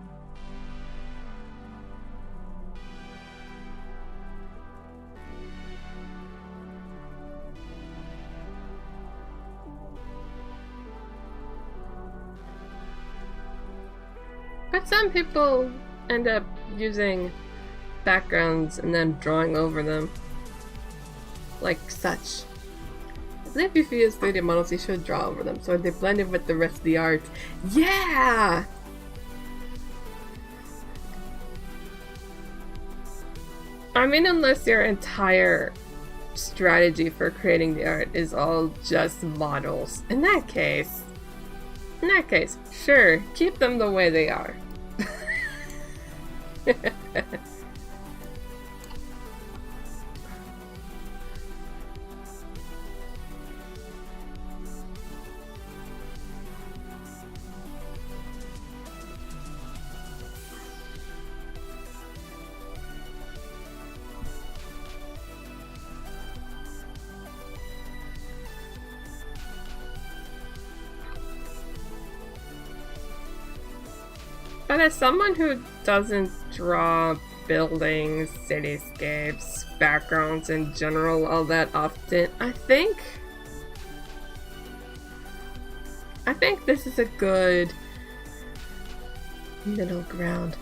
But some people end up using backgrounds and then drawing over them. Like such. I believe if you use 3D models, you should draw over them so they blend in with the rest of the art. Yeah! I mean, unless your entire strategy for creating the art is all just models. In that case, sure, keep them the way they are. But as someone who doesn't draw buildings, cityscapes, backgrounds in general all that often, I think this is a good middle ground.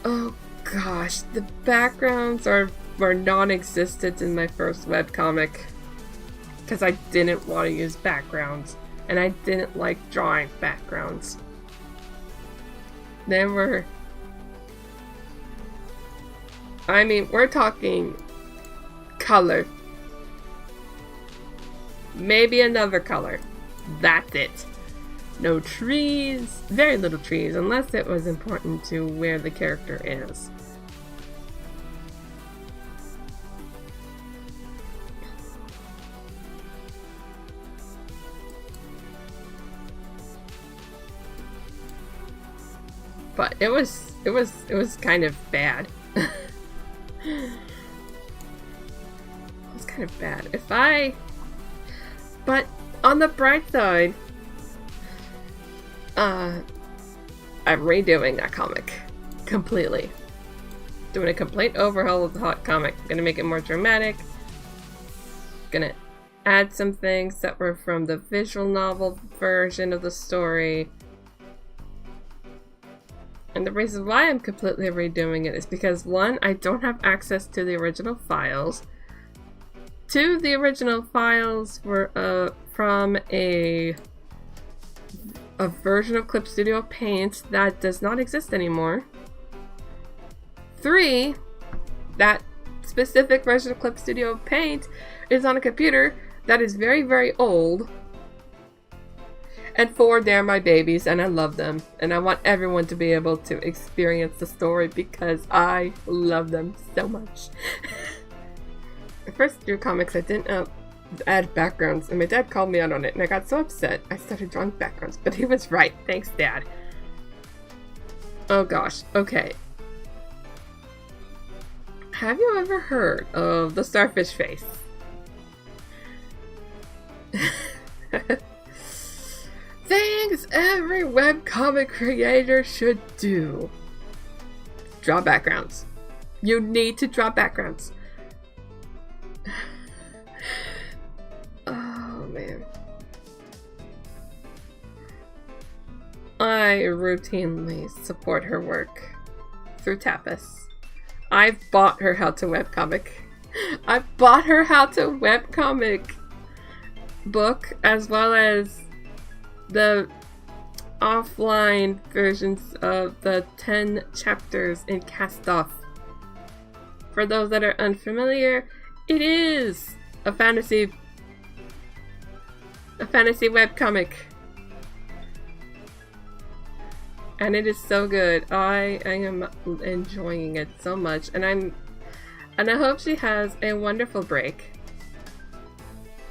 Oh gosh, the backgrounds were non-existent in my first webcomic because I didn't want to use backgrounds. and I didn't like drawing backgrounds. Then we're talking color. Maybe another color. That's it. No trees, very little trees, unless it was important to where the character is. But it was kind of bad. It was kind of bad. But on the bright side, I'm redoing that comic completely. Doing a complete overhaul of the hot comic. Gonna make it more dramatic. Gonna add some things that were from the visual novel version of the story. And the reason why I'm completely redoing it is because, one, I don't have access to the original files. Two, the original files were from a version of Clip Studio Paint that does not exist anymore. Three, that specific version of Clip Studio Paint is on a computer that is very, very old. And four, they're my babies and I love them. And I want everyone to be able to experience the story because I love them so much. The first few comics I didn't add backgrounds, and my dad called me out on it and I got so upset I started drawing backgrounds, but he was right. Thanks, Dad. Oh gosh, okay. Have you ever heard of the starfish face? Things every webcomic creator should do. Draw backgrounds. You need to draw backgrounds. Oh man. I routinely support her work through Tapas. I've bought her How to Webcomic. I bought her How to Webcomic book, as well as the offline versions of the 10 chapters in Cast Off. For those that are unfamiliar, it is a fantasy webcomic. And it is so good. I am enjoying it so much, and I hope she has a wonderful break.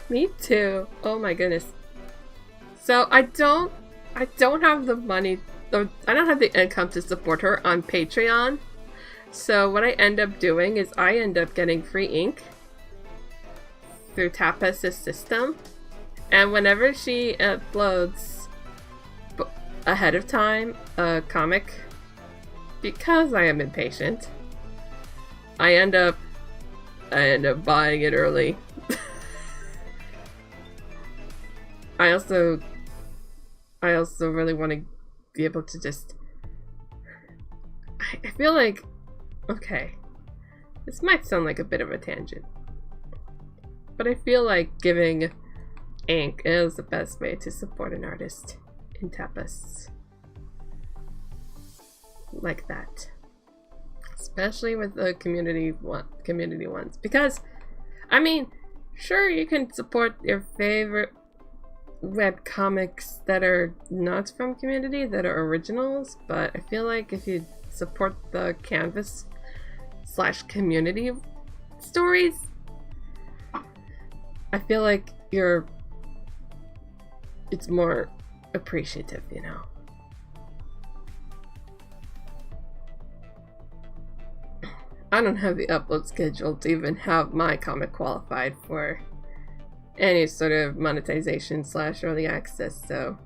Me too. Oh my goodness. So I don't have the money, I don't have the income to support her on Patreon. So what I end up doing is I end up getting free ink through Tapas' system. And whenever she uploads ahead of time a comic, because I am impatient, I end up buying it early. I also really want to be able to just... I feel like... Okay. This might sound like a bit of a tangent. But I feel like giving ink is the best way to support an artist in Tapas. Like that. Especially with the community ones. Because, I mean, sure, you can support your favorite web comics that are not from community, that are originals, but I feel like if you support the canvas/community stories, I feel like it's more appreciative, you know. I don't have the upload schedule to even have my comic qualified for any sort of monetization / early access, so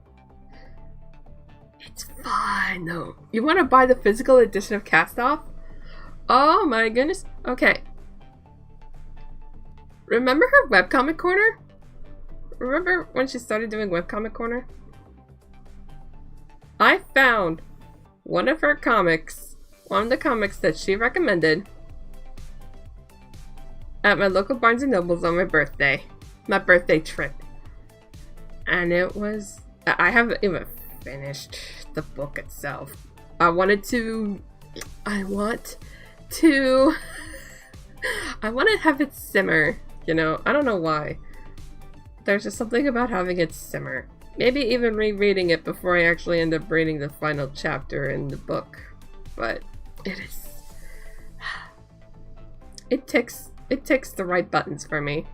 it's fine though. You want to buy the physical edition of Cast Off? Oh my goodness. Okay. Remember her webcomic corner? Remember when she started doing webcomic corner? I found one of her comics, one of the comics that she recommended, at my local Barnes & Noble's on my birthday trip. And it was... I haven't even finished the book itself. I want to have it simmer, you know? I don't know why. There's just something about having it simmer. Maybe even rereading it before I actually end up reading the final chapter in the book. But it is... It ticks the right buttons for me.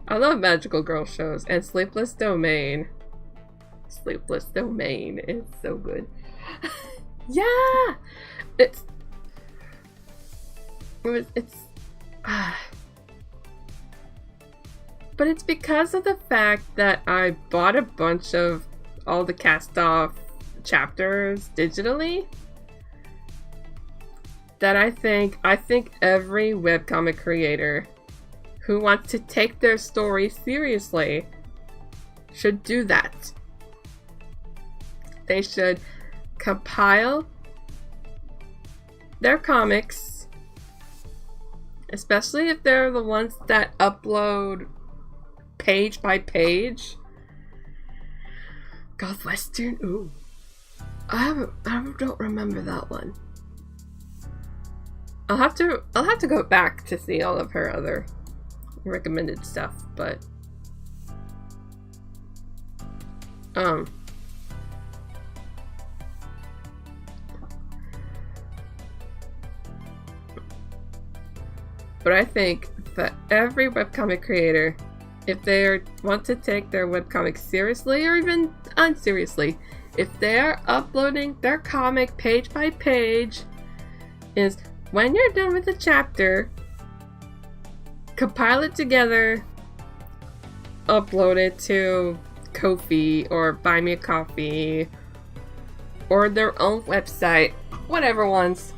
I love magical girl shows, and Sleepless Domain. Sleepless Domain is so good. Yeah! It's but it's because of the fact that I bought a bunch of all the cast-off chapters digitally that I think every webcomic creator who wants to take their story seriously should do that. They should compile their comics, especially if they're the ones that upload page by page. Gothwestern, ooh. I don't remember that one. I'll have to go back to see all of her other recommended stuff, but I think that every webcomic creator, if they want to take their webcomic seriously or even unseriously, if they are uploading their comic page by page, is when you're done with the chapter, compile it together, upload it to Ko-fi or Buy Me a Coffee or their own website, whatever ones.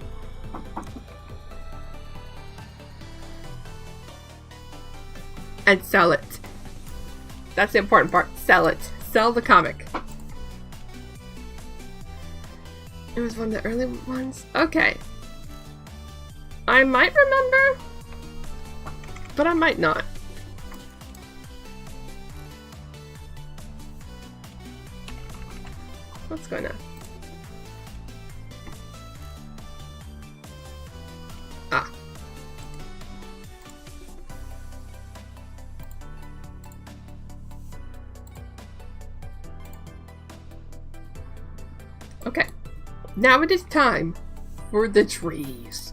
And sell it. That's the important part. Sell it. Sell the comic. It was one of the early ones? Okay. I might remember, but I might not. What's going on? Ah. Okay. Now it is time for the trees.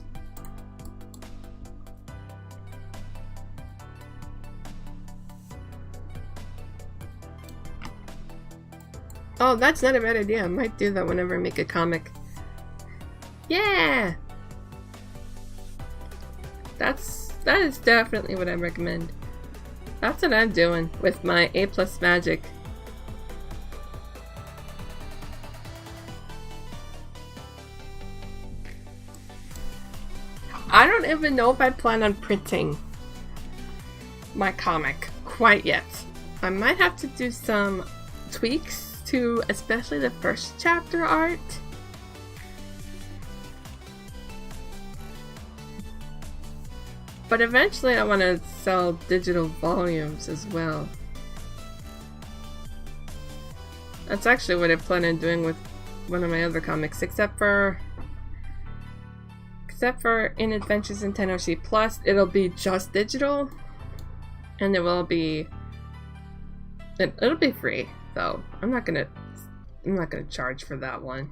Oh, that's not a bad idea. I might do that whenever I make a comic. Yeah! That is definitely what I recommend. That's what I'm doing with my A+ magic. I don't even know if I plan on printing my comic quite yet. I might have to do some tweaks to especially the first chapter art. But eventually I want to sell digital volumes as well. That's actually what I plan on doing with one of my other comics, except for In Adventures in Tennoshi Plus, it'll be just digital, and it'll be free though. I'm not gonna charge for that one.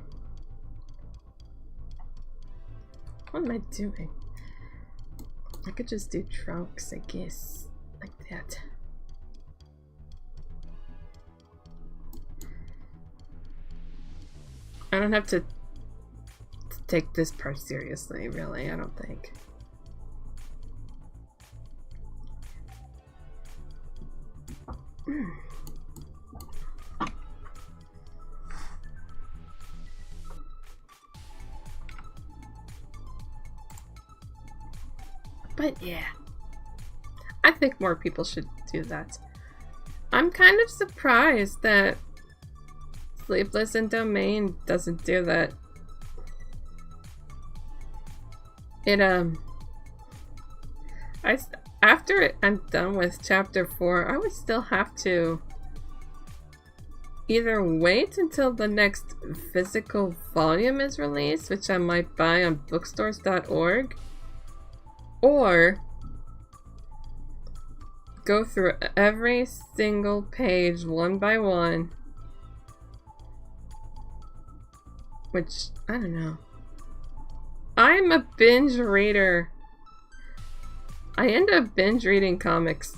What am I doing? I could just do trunks, I guess, like that. I don't have to take this part seriously, really, I don't think. But yeah, I think more people should do that. I'm kind of surprised that Sleepless in Domain doesn't do that. After I'm done with chapter 4, I would still have to either wait until the next physical volume is released, which I might buy on bookstores.org, or go through every single page one by one, which, I don't know. I'm a binge reader. I end up binge reading comics.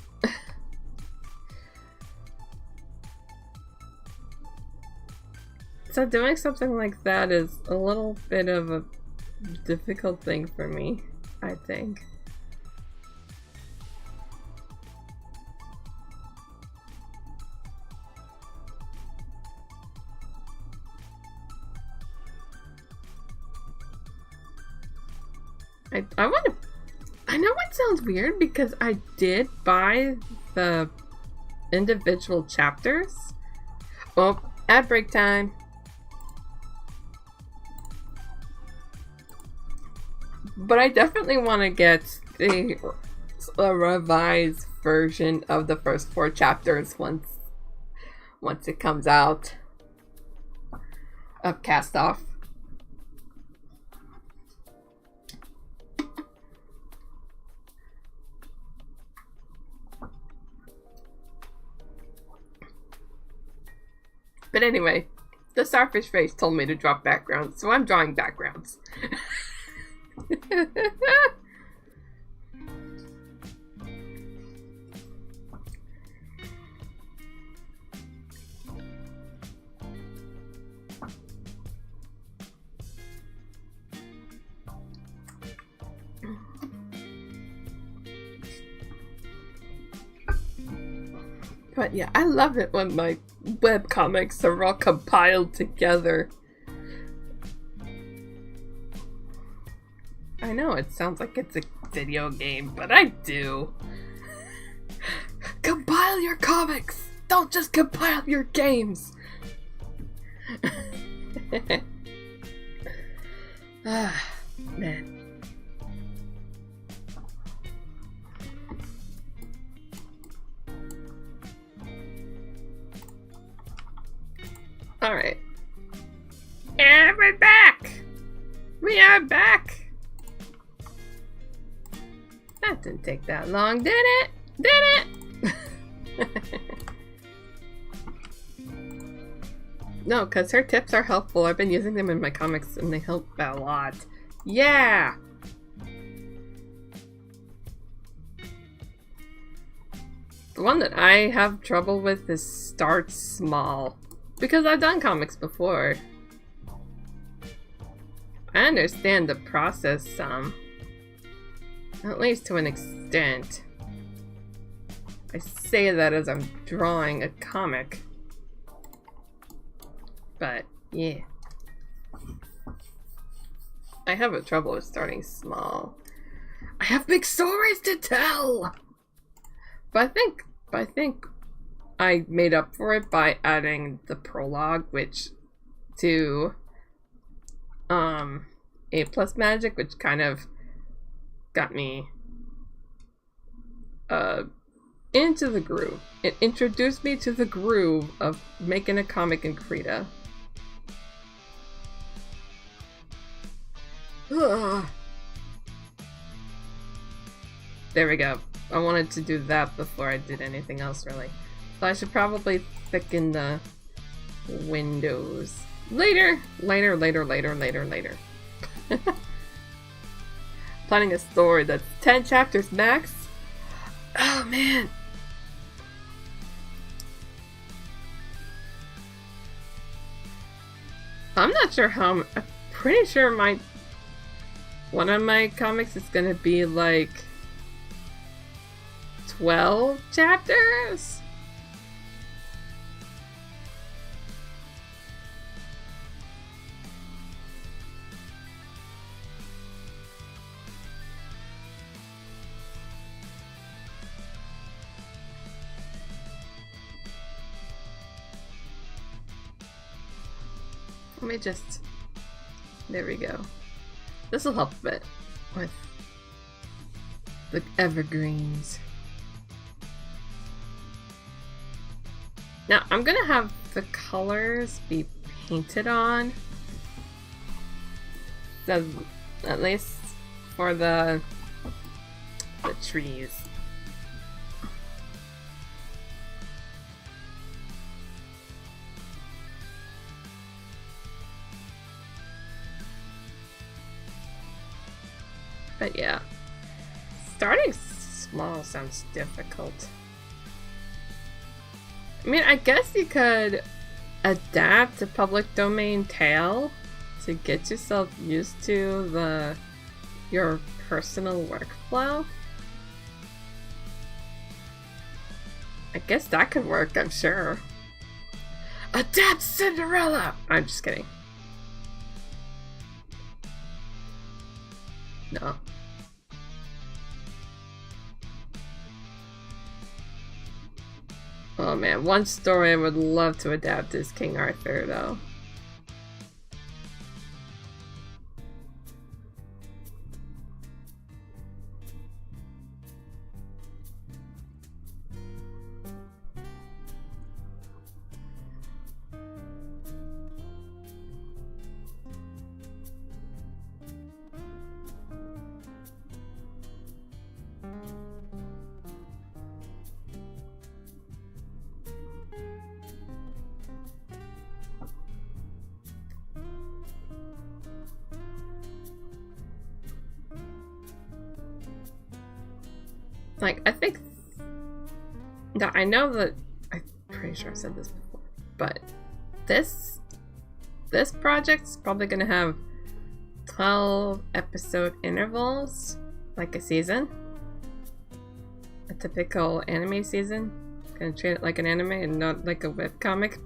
So doing something like that is a little bit of a difficult thing for me, I think. I know it sounds weird because I did buy the individual chapters. Oh, ad break time. But I definitely want to get a revised version of the first 4 chapters once it comes out of Cast Off. But anyway, the starfish face told me to drop backgrounds, so I'm drawing backgrounds. But yeah, I love it when my webcomics are all compiled together. I know it sounds like it's a video game, but I do. Compile your comics! Don't just compile your games! Ah, man. Alright. And we're back! We are back! That didn't take that long, did it? Did it? No, because her tips are helpful. I've been using them in my comics and they help a lot. Yeah! The one that I have trouble with is start small. Because I've done comics before. I understand the process some. At least to an extent. I say that as I'm drawing a comic. But, yeah. I have a trouble with starting small. I have big stories to tell! But I think I made up for it by adding the prologue, which to A+ Magic, which kind of got me into the groove. It introduced me to the groove of making a comic in Krita. Ugh. There we go. I wanted to do that before I did anything else, really. So I should probably thicken the windows. Later! Later. Planning a story that's 10 chapters max? Oh, man! I'm not sure how... I'm pretty sure one of my comics is gonna be like 12 chapters? Let me just... There we go. This will help a bit with the evergreens. Now I'm gonna have the colors be painted on. So at least for the trees. But yeah, starting small sounds difficult. I mean, I guess you could adapt a public domain tale to get yourself used to your personal workflow. I guess that could work, I'm sure. Adapt Cinderella! I'm just kidding. No. Oh man, one story I would love to adapt is King Arthur, though. Like, I think that I know that I'm pretty sure I said this before, but this project's probably gonna have 12 episode intervals, like a season, a typical anime season. Gonna treat it like an anime and not like a webcomic.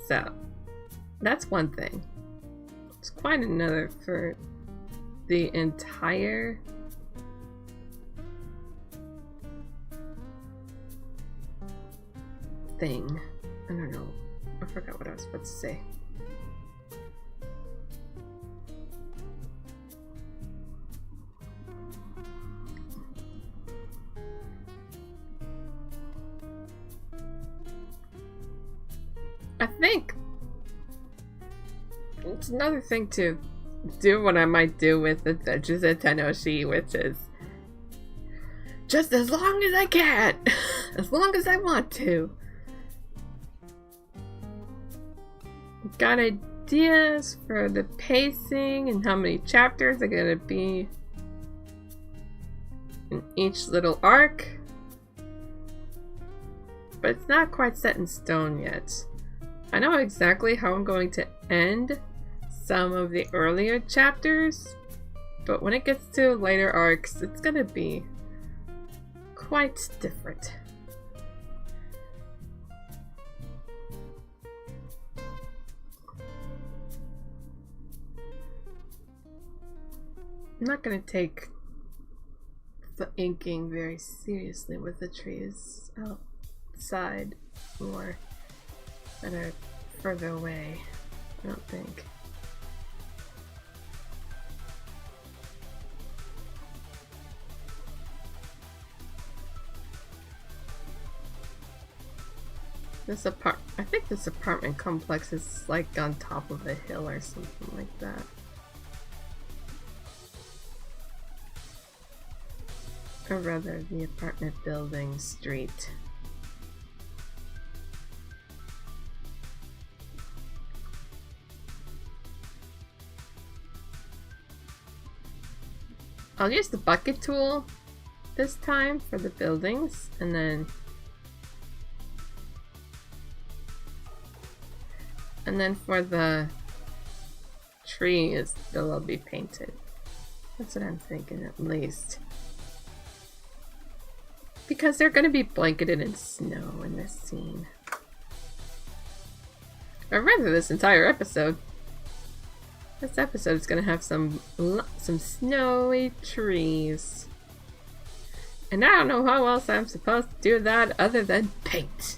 So that's one thing. It's quite another for the entire thing. I don't know. I forgot what I was about to say. I think it's another thing to do what I might do with Adventures in Tenoshi, which is just as long as I can, as long as I want to. Got ideas for the pacing and how many chapters are gonna be in each little arc, but it's not quite set in stone yet. I know exactly how I'm going to end some of the earlier chapters, but when it gets to later arcs, it's gonna be quite different. I'm not gonna take the inking very seriously with the trees outside or that are further away, I don't think. I think this apartment complex is like on top of a hill or something like that. Or rather, the apartment building street. I'll use the bucket tool this time for the buildings, and then for the trees, they'll all be painted. That's what I'm thinking, at least. Because they're gonna be blanketed in snow in this scene. Or rather, this entire episode. This episode is gonna have some snowy trees. And I don't know how else I'm supposed to do that other than paint.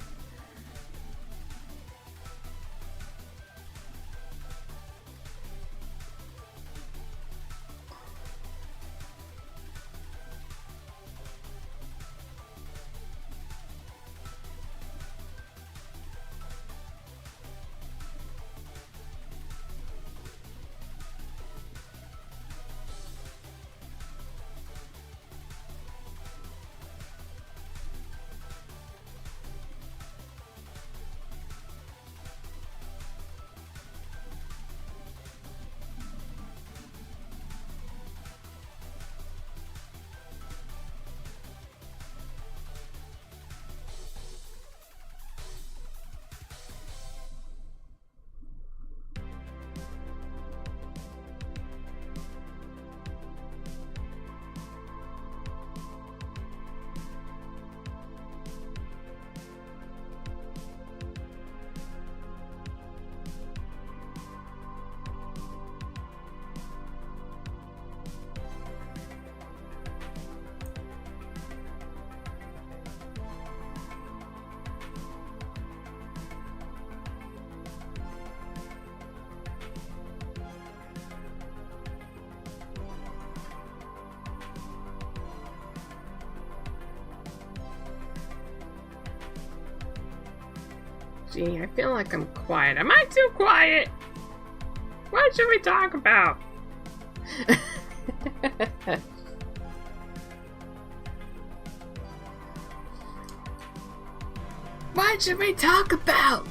Gee, I feel like I'm quiet. Am I too quiet? What should we talk about? What should we talk about?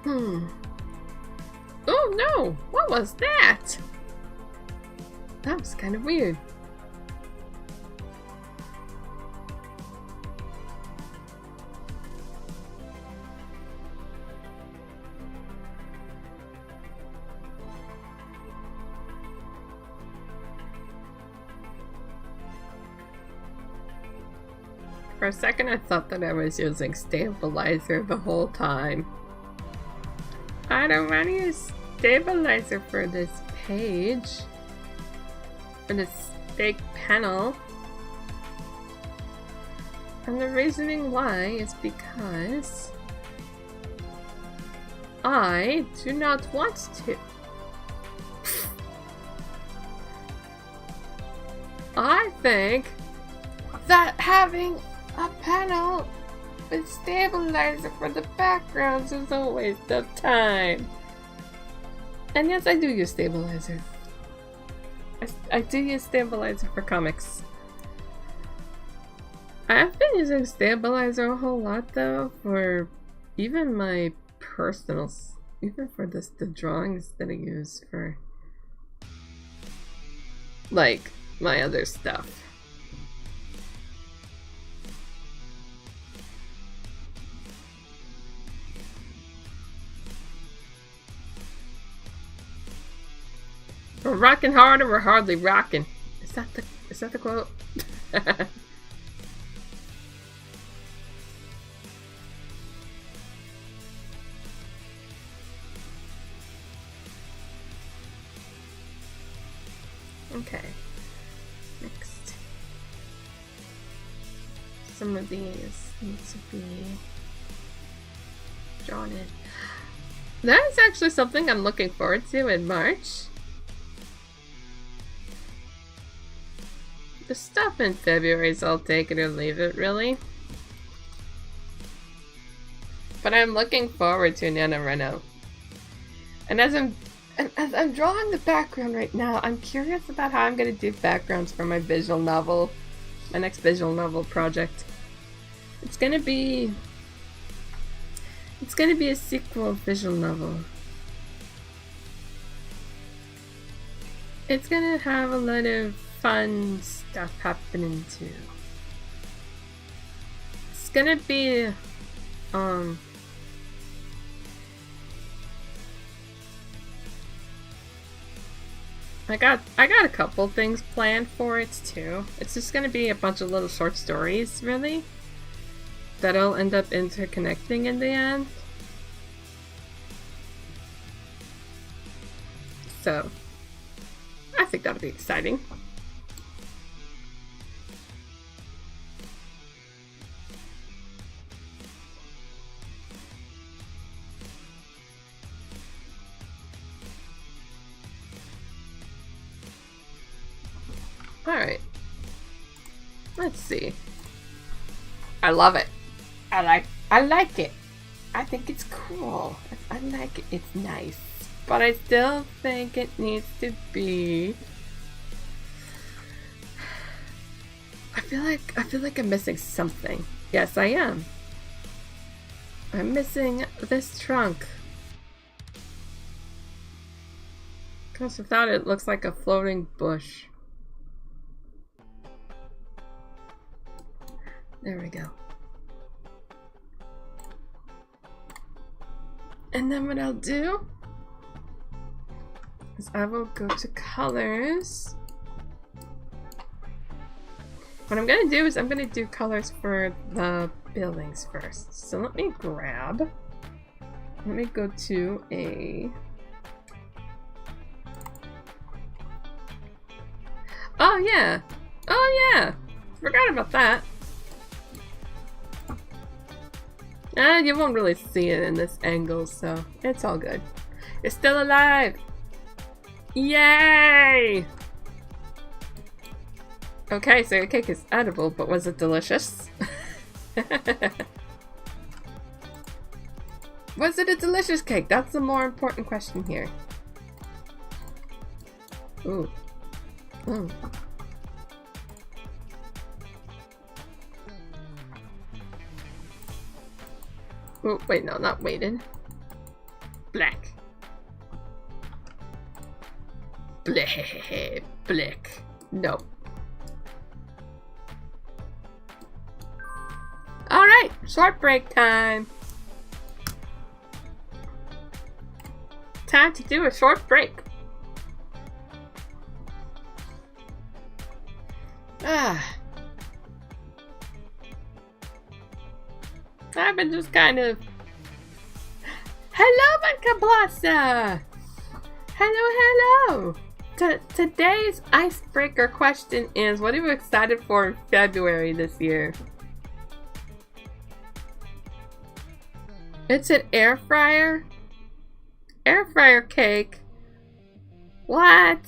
Oh no! What was that? That was kind of weird. For a second I thought that I was using stabilizer the whole time. I don't want to use stabilizer for this page. For this big panel. And the reasoning why is because I do not want to. I think that having a panel with stabilizer for the backgrounds is a waste of time. And yes, I do use stabilizer. I do use stabilizer for comics. I've been using stabilizer a whole lot though for even my personals, even for the drawings that I use for like my other stuff. We're rocking hard or we're hardly rocking. Is that the quote? Okay. Next. Some of these need to be drawn in. That is actually something I'm looking forward to in March. The stuff in February is I'll take it or leave it, really. But I'm looking forward to NaNoRenO. And as I'm drawing the background right now, I'm curious about how I'm going to do backgrounds for my visual novel, my next visual novel project. It's going to be a sequel visual novel. It's going to have a lot of fun stuff happening too. It's gonna be I got a couple things planned for it too. It's just gonna be a bunch of little short stories, really, that'll end up interconnecting in the end. So I think that'll be exciting. Alright. Let's see. I love it. I like it. I think it's cool. I like it. It's nice. But I still think it needs to be... I feel like I'm missing something. Yes, I am. I'm missing this trunk. Because without it, it looks like a floating bush. There we go. And then what I'll do is I will go to colors. What I'm gonna do is I'm gonna do colors for the buildings first. So let me go to a... Oh yeah! Oh yeah! Forgot about that. You won't really see it in this angle, so it's all good. You're still alive! Yay! Okay, so your cake is edible, but was it delicious? Was it a delicious cake? That's the more important question here. Ooh. Ooh. Oh, wait, no, not weighted. Black. Black. No. Alright, short break time. Time to do a short break. I've been just kind of... Hello, Mancablasa! Hello! Today's icebreaker question is, what are you excited for in February this year? It's an air fryer? Air fryer cake? What?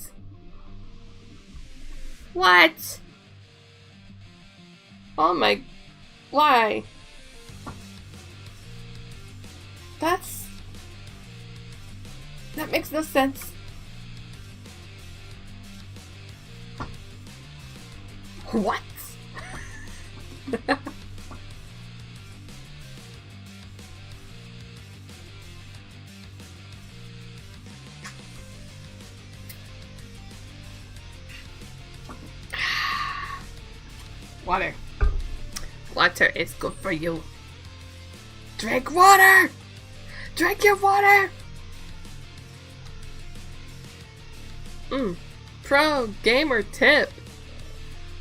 What? Oh my... Why? That makes no sense. What? Water. Water is good for you. Drink water! Drink your water! Pro gamer tip.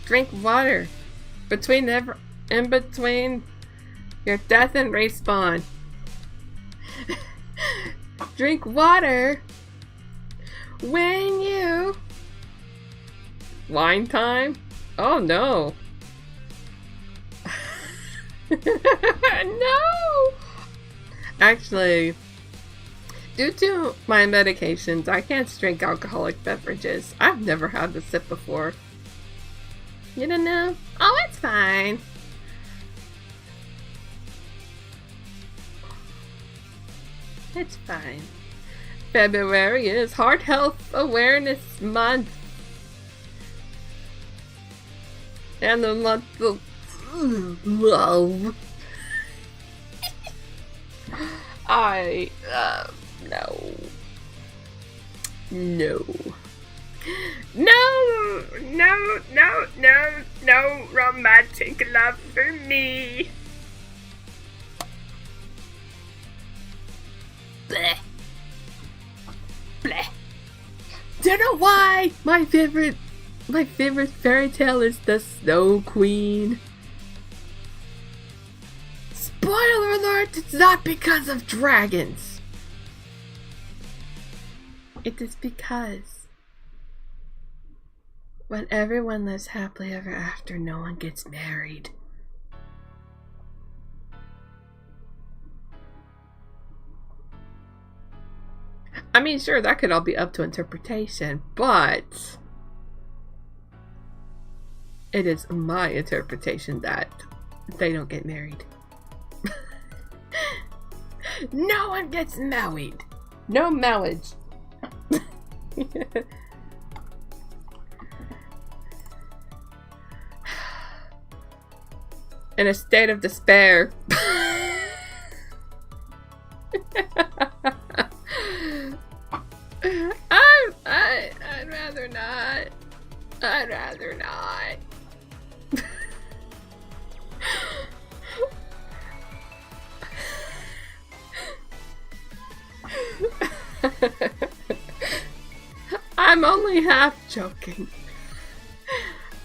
Drink water in between your death and respawn. Drink water when you... Wine time? Oh no. No! Actually, due to my medications, I can't drink alcoholic beverages. I've never had a sip before. You don't know? Oh, it's fine. It's fine. February is Heart Health Awareness Month. And the month of love. No romantic love for me. Bleh. Bleh. Do you know why my favorite fairy tale is the Snow Queen? Spoiler alert, it's not because of dragons. It is because when everyone lives happily ever after, no one gets married. I mean, sure, that could all be up to interpretation, but it is my interpretation that they don't get married. No one gets married. No marriage. In a state of despair. I'd rather not. I'd rather not. I'm only half joking.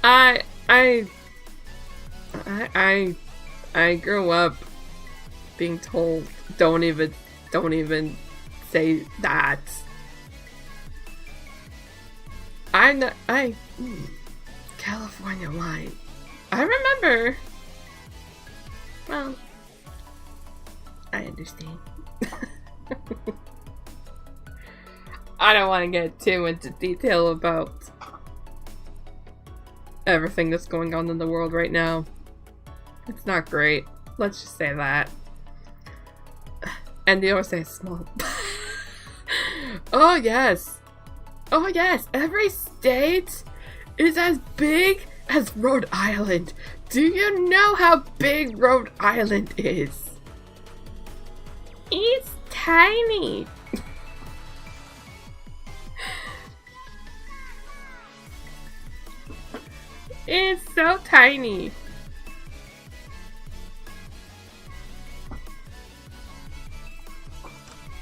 I grew up being told don't even say that. California wine. I remember. Well, I understand. I don't want to get too into detail about everything that's going on in the world right now. It's not great. Let's just say that. And the USA is small. Oh yes. Oh yes. Every state is as big as Rhode Island. Do you know how big Rhode Island is? It's tiny. It's so tiny.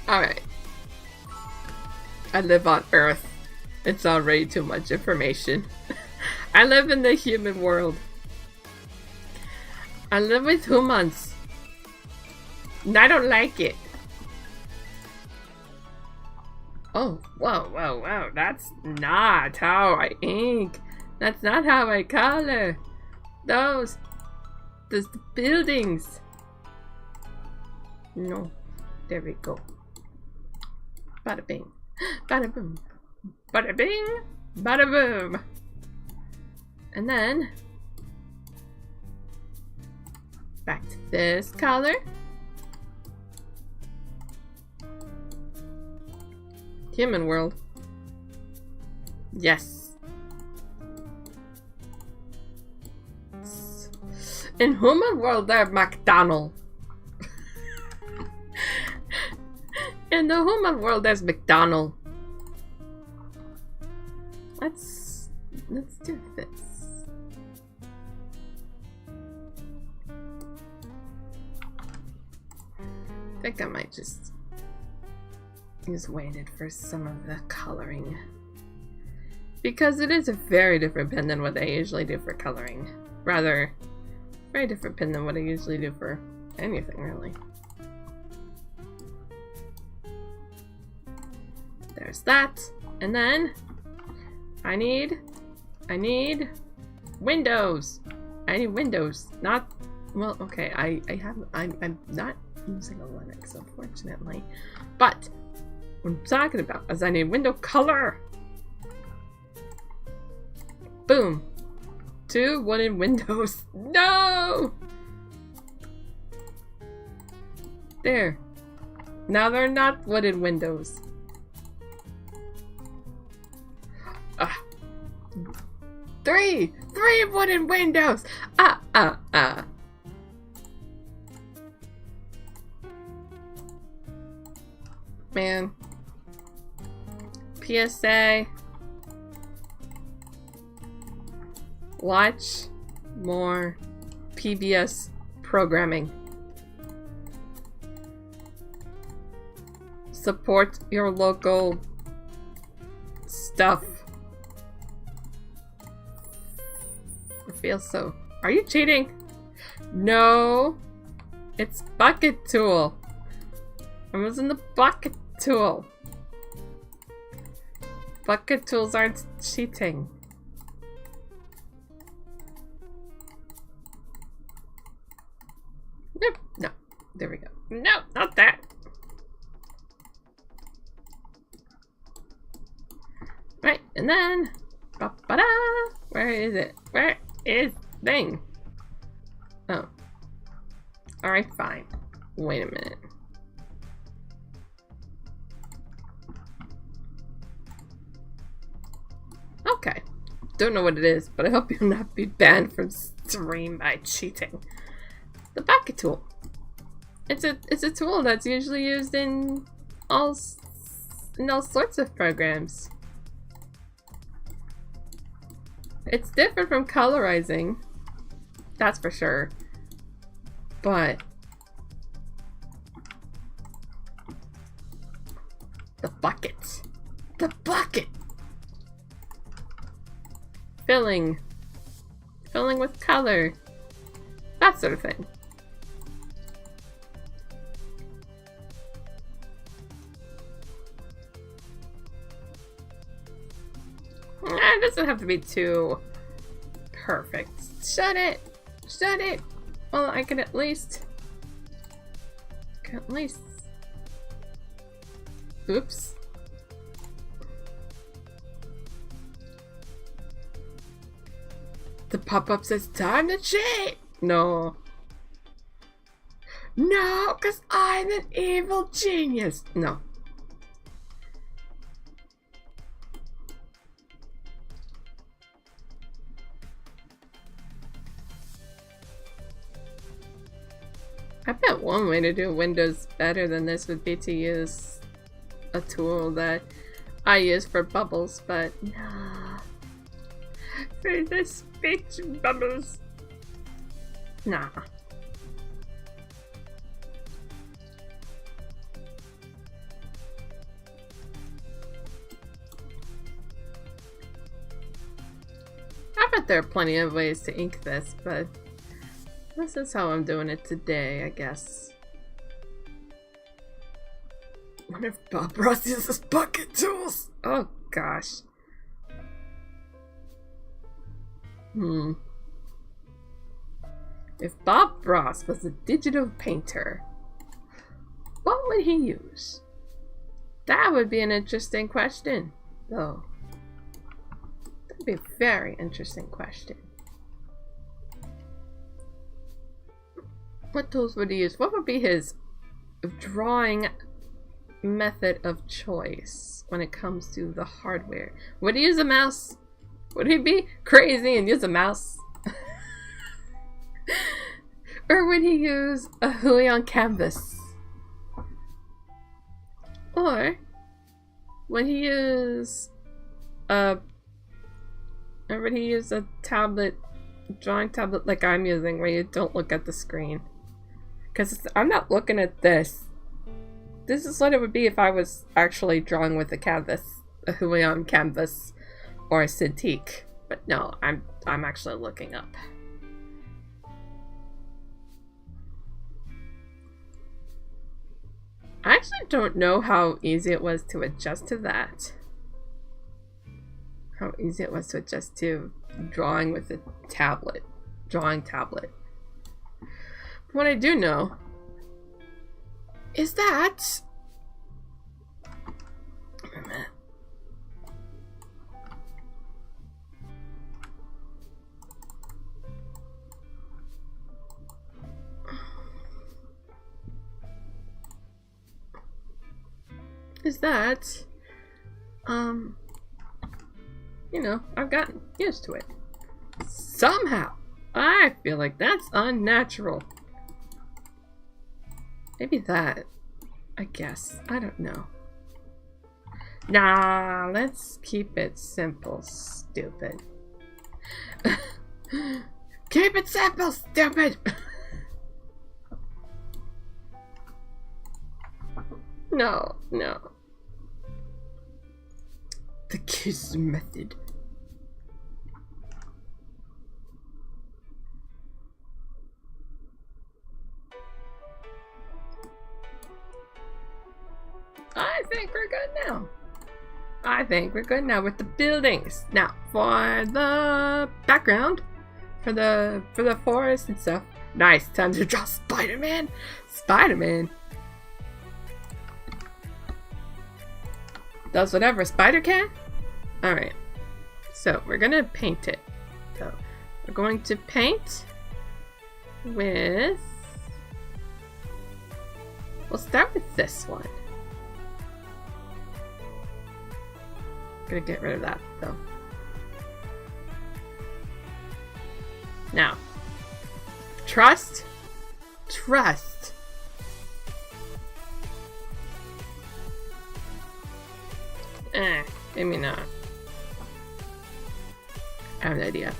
Alright. I live on Earth. It's already too much information. I live in the human world. I live with humans. And I don't like it. Oh, whoa, whoa, whoa. That's not how I ink. That's not how I color. Those the buildings. No. There we go. Bada bing. Bada boom. Bada bing. Bada boom. And then back to this color. Human world. Yes. In human world, they're McDonald's. In the human world, there's McDonald's. Let's do this. I think I might just use weighted for some of the coloring, because it is a very different pen than what I usually do for coloring. Rather, very different pen than what I usually do for anything, really. There's that, and then I need windows. I need windows, not, well, okay, I'm not using a Linux, unfortunately, but what I'm talking about is I need window color. Boom. 2 wooden windows. No! There. Now they're not wooden windows. Ah. 3 wooden windows. Man. PSA. Watch more PBS programming. Support your local stuff. I feel so. Are you cheating? No. It's bucket tool. I was in the bucket tool. Bucket tools aren't cheating. Nope. No. There we go. No, not that. Right, and then ba-ba-da! Where is it? Where is thing? Oh. Alright, fine. Wait a minute. Okay. Don't know what it is, but I hope you'll not be banned from stream by cheating. The bucket tool. It's a tool that's usually used in all sorts of programs. It's different from colorizing, that's for sure. But the bucket. The bucket! Filling. Filling with color. That sort of thing. It doesn't have to be too perfect. Shut it! Shut it! Well, I can at least... Oops. The pop-up says time to cheat! No. No, because I'm an evil genius. No. I bet one way to do Windows better than this would be to use a tool that I use for bubbles, but nah. For the speech bubbles. Nah. I bet there are plenty of ways to ink this, but this is how I'm doing it today, I guess. What if Bob Ross uses bucket tools? Oh gosh. If Bob Ross was a digital painter, what would he use? That would be an interesting question, though. That'd be a very interesting question. What tools would he use? What would be his drawing method of choice when it comes to the hardware? Would he use a mouse? Would he be crazy and use a mouse? Or would he use a Hui on canvas? Or would he use a tablet, drawing tablet like I'm using, where you don't look at the screen? Because I'm not looking at this. This is what it would be if I was actually drawing with a canvas, a Hui on canvas, or a Cintiq. But no, I'm actually looking up. I actually don't know how easy it was to adjust to that. How easy it was to adjust to drawing with a tablet. Drawing tablet. What I do know is that... Wait a minute. Is that, you know, I've gotten used to it. Somehow, I feel like that's unnatural. Maybe that, I guess. I don't know. Nah, let's keep it simple, stupid. Keep it simple, stupid! No, no. The kiss method. I think we're good now. I think we're good now with the buildings. Now, for the background, for the forest and stuff. Nice, time to draw Spider-Man. Spider-Man does whatever a spider can? Alright. So, we're gonna paint it. So, we're going to paint with... We'll start with this one. Gonna get rid of that, though. Now. Trust. Trust. Maybe not. I have an idea.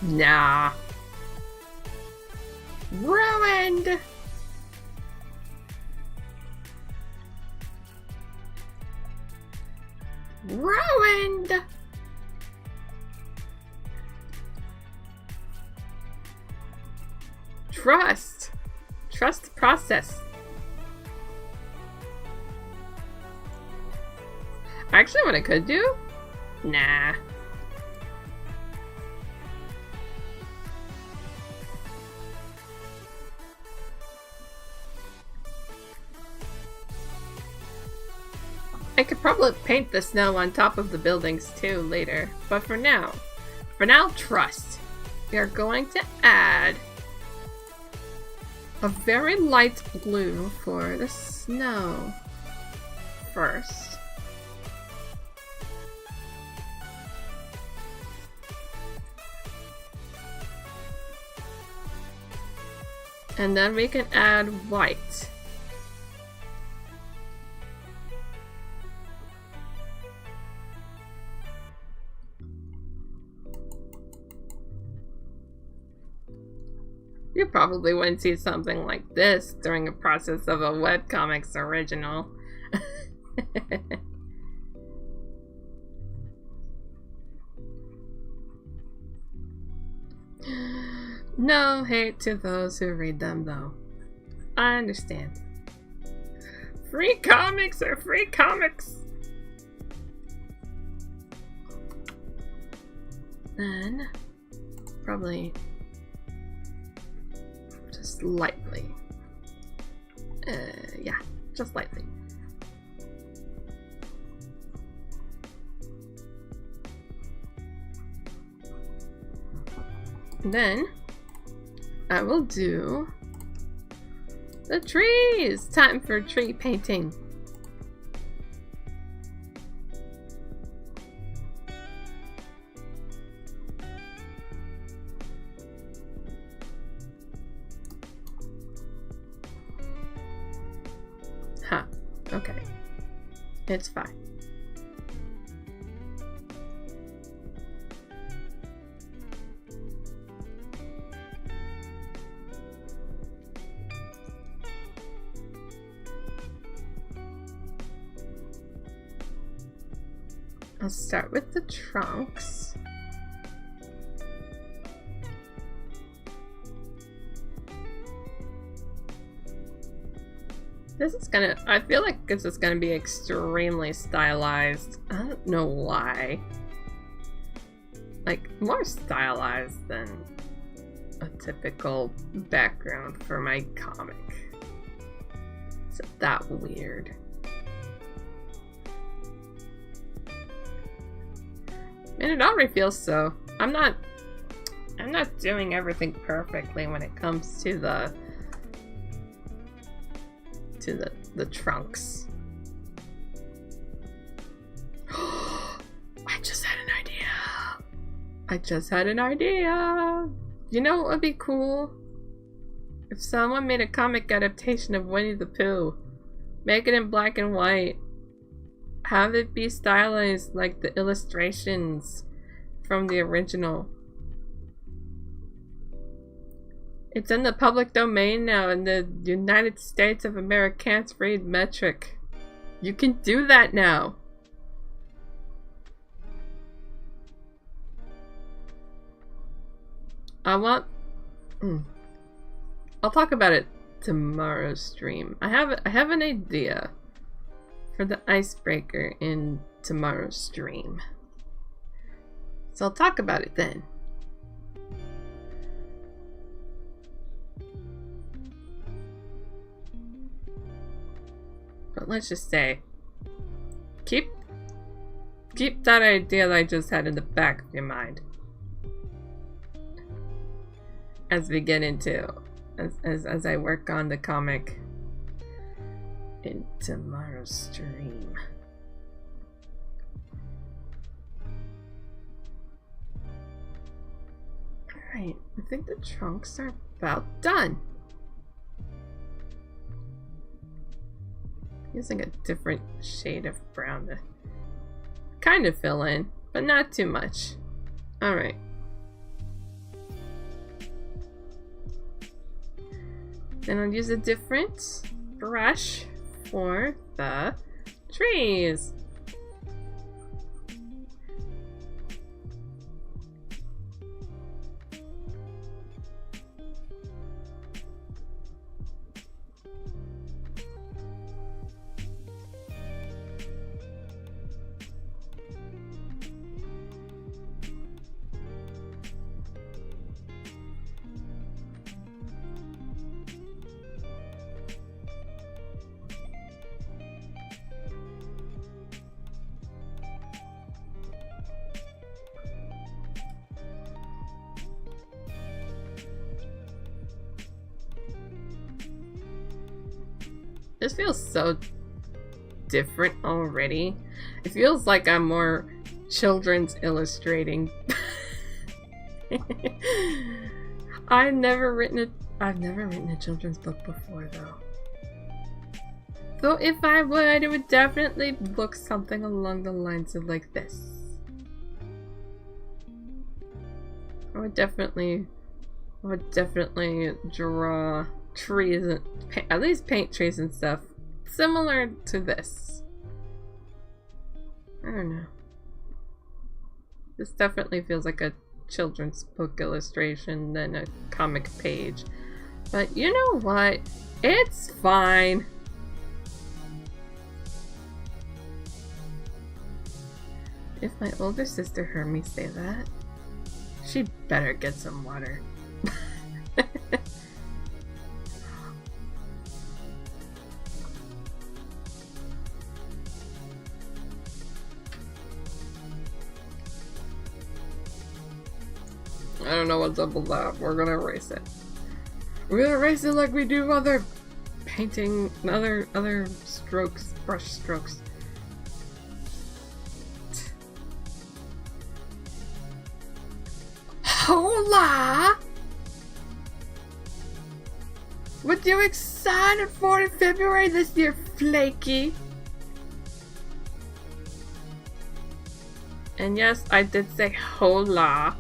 Nah. Ruined! Ruined! Trust. Trust the process. Actually, what I could do? Nah. I could probably paint the snow on top of the buildings too later, but for now, trust. We are going to add a very light blue for the snow first. And then we can add white. You probably wouldn't see something like this during a process of a webcomics original. No hate to those who read them, though. I understand. Free comics are free comics! Then, probably just lightly. Yeah, just lightly. Then I will do the trees. Time for tree painting. Huh, okay. It's fine. I'll start with the trunks. This is gonna, I feel like this is gonna be extremely stylized. I don't know why. Like, more stylized than a typical background for my comic. Is it that weird? And it already feels so. I'm not doing everything perfectly when it comes to the trunks. I just had an idea. You know what would be cool? If someone made a comic adaptation of Winnie the Pooh. Make it in black and white. Have it be stylized like the illustrations from the original. It's in the public domain now in the United States of Americans Read Metric. You can do that now. I'll talk about it tomorrow's stream. I have an idea for the icebreaker in tomorrow's stream. So I'll talk about it then. But let's just say, keep that idea that I just had in the back of your mind. As we get into, as I work on the comic in tomorrow's stream. Alright, I think the trunks are about done. Using a different shade of brown to kind of fill in, but not too much. Alright. Then I'll use a different brush for the trees. This feels so different already. It feels like I'm more children's illustrating. I've never written a children's book before though. So if I would, it would definitely look something along the lines of like this. I would definitely draw trees and at least paint trees and stuff similar to this. I don't know. This definitely feels like a children's book illustration than a comic page. But you know what? It's fine. If my older sister heard me say that, she'd better get some water. I don't know what's up with that. We're gonna erase it. We're gonna erase it like we do other painting, other strokes, brush strokes. Hola! What you excited for in February this year, Flaky? And yes, I did say hola,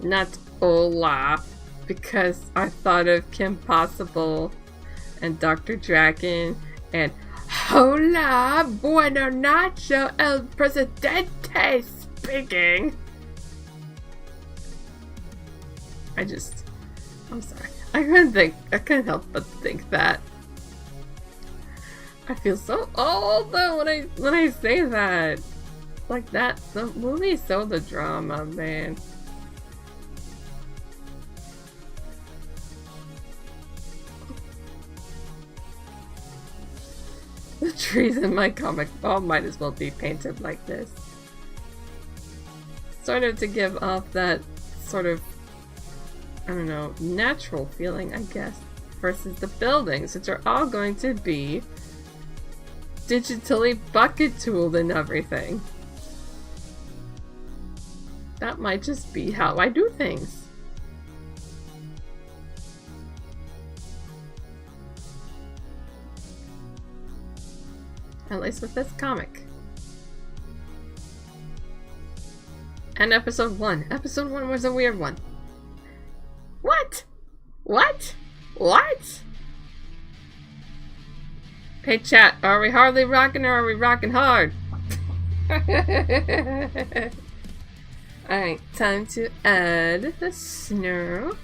not hola, because I thought of Kim Possible and Dr. Dragon and hola, bueno nacho, el presidente speaking. I'm sorry. I couldn't help but think that. I feel so old though when I say that. Like that, the movie so the drama, man. The trees in my comic all might as well be painted like this. Sort of to give off that sort of, I don't know, natural feeling, I guess, versus the buildings, which are all going to be digitally bucket tooled and everything. That might just be how I do things. At least with this comic. And episode 1. Episode 1 was a weird one. What? What? What? Hey chat, are we hardly rocking or are we rocking hard? Alright, time to add the snow.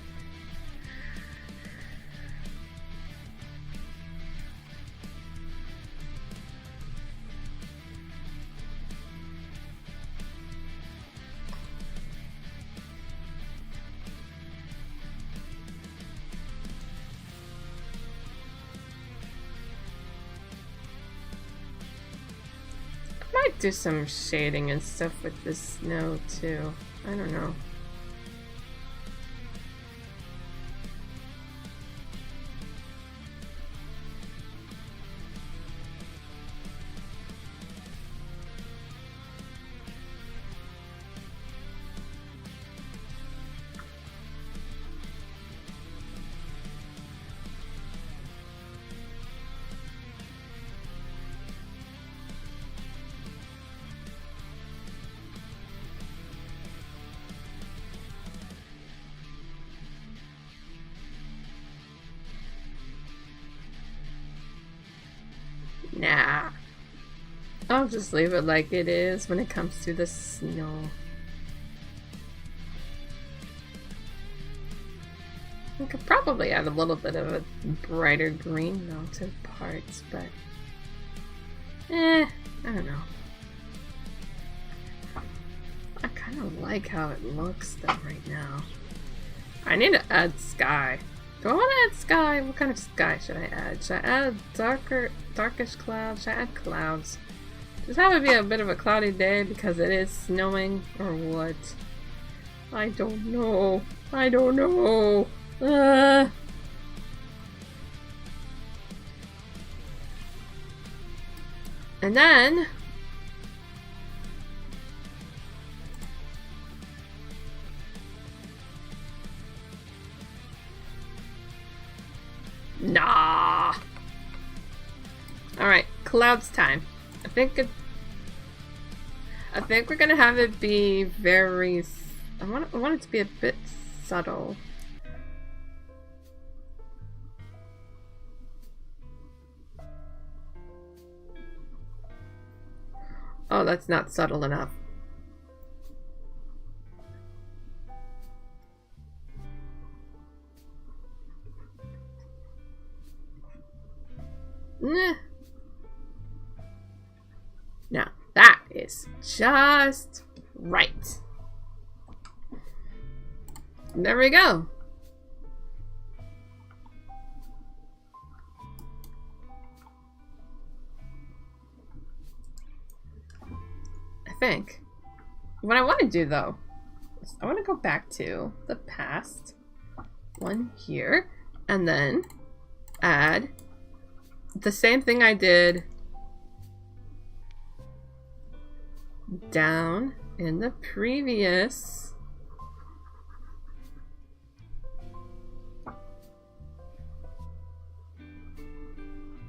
Might do some shading and stuff with the snow too. I don't know. Nah. I'll just leave it like it is when it comes to the snow. I could probably add a little bit of a brighter green though to parts, but I don't know. I kind of like how it looks though right now. I need to add sky. Do I want to add sky? What kind of sky should I add? Should I add darkish clouds? Should I add clouds? Does have to be a bit of a cloudy day because it is snowing or what? I don't know. I don't know. And then nah. Alright, clouds time. I think we're gonna have it be very I want it to be a bit subtle. Oh, that's not subtle enough. Nah. Now, that is just right. There we go. I think. What I want to do though, is I want to go back to the past one here and then add the same thing I did down in the previous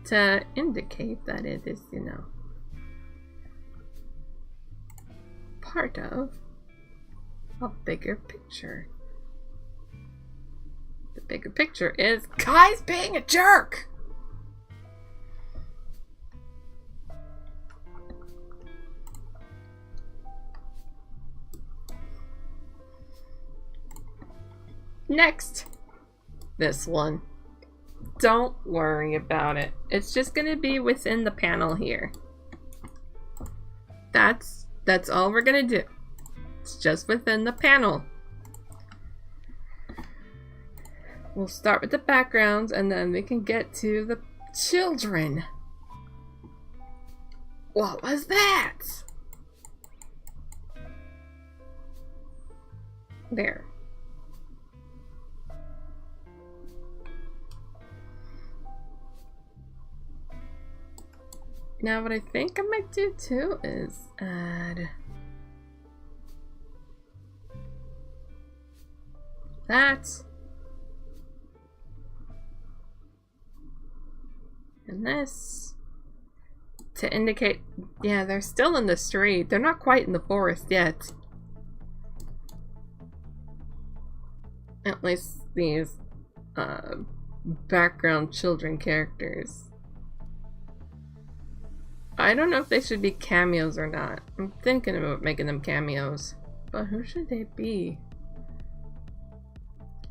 to indicate that it is, you know, part of a bigger picture. The bigger picture is Kai's being a jerk! Next, this one. Don't worry about it. It's just gonna be within the panel here. That's all we're gonna do. It's just within the panel. We'll start with the backgrounds and then we can get to the children. What was that? There. Now what I think I might do too is add that and this to indicate, yeah, they're still in the street. They're not quite in the forest yet. At least these background children characters. I don't know if they should be cameos or not. I'm thinking about making them cameos. But who should they be?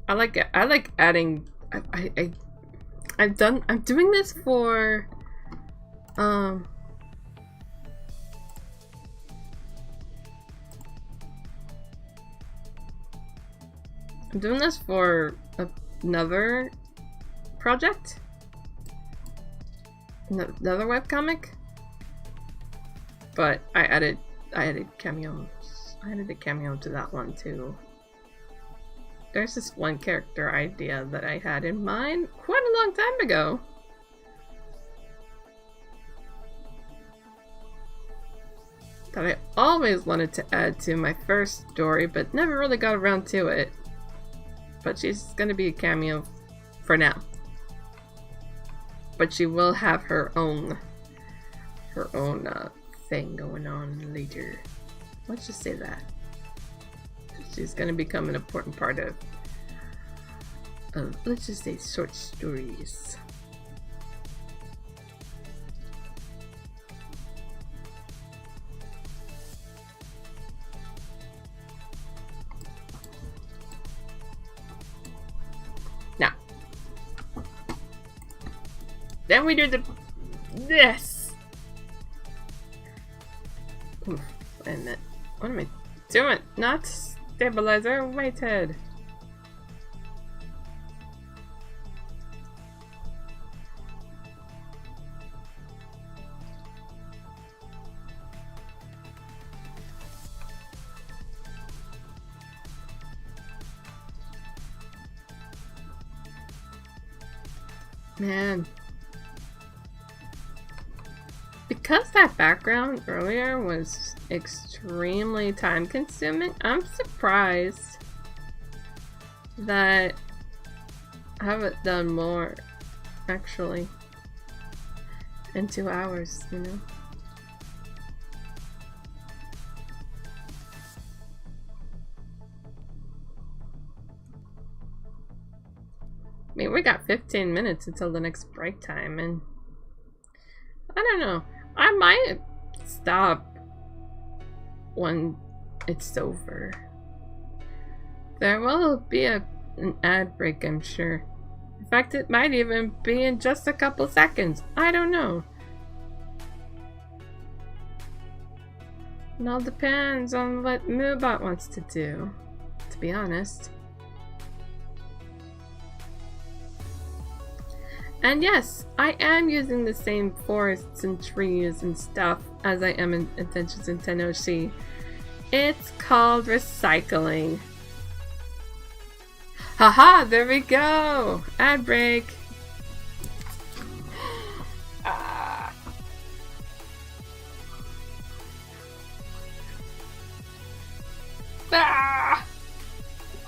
I like adding I'm doing this for I'm doing this for another project. Another webcomic. But I added cameos. I added a cameo to that one too. There's this one character idea that I had in mind quite a long time ago. That I always wanted to add to my first story, but never really got around to it. But she's gonna be a cameo for now. But she will have her own thing going on later. Let's just say that. She's gonna become an important part of let's just say short stories. Now, then we do this. Oof, wait a minute. What am I doing? Not stabilizer, weighted. Because that background earlier was extremely time consuming, I'm surprised that I haven't done more actually in 2 hours, you know? I mean, we got 15 minutes until the next break time, and I don't know. I might stop when it's over. There will be an ad break, I'm sure. In fact, it might even be in just a couple seconds. I don't know. It all depends on what Moobot wants to do, to be honest. And yes, I am using the same forests and trees and stuff as I am in Adventures in Tennoshi. It's called recycling. Haha, there we go! Ad break! Ah. Ah.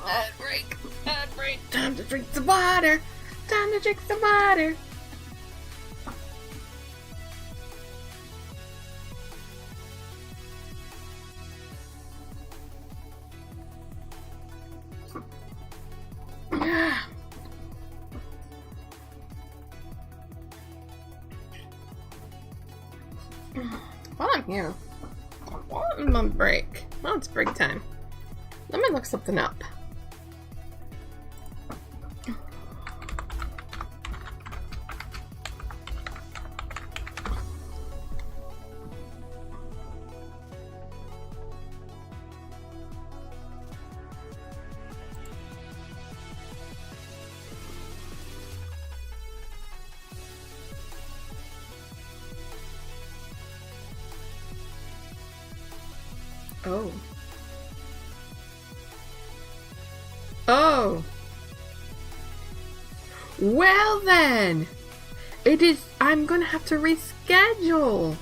Ad break! Ad break! Time to drink some water! Time to drink some water! While I'm here, while I'm on break, well, it's break time, let me look something up. Oh. Oh. Well then. It is. I'm gonna have to reschedule.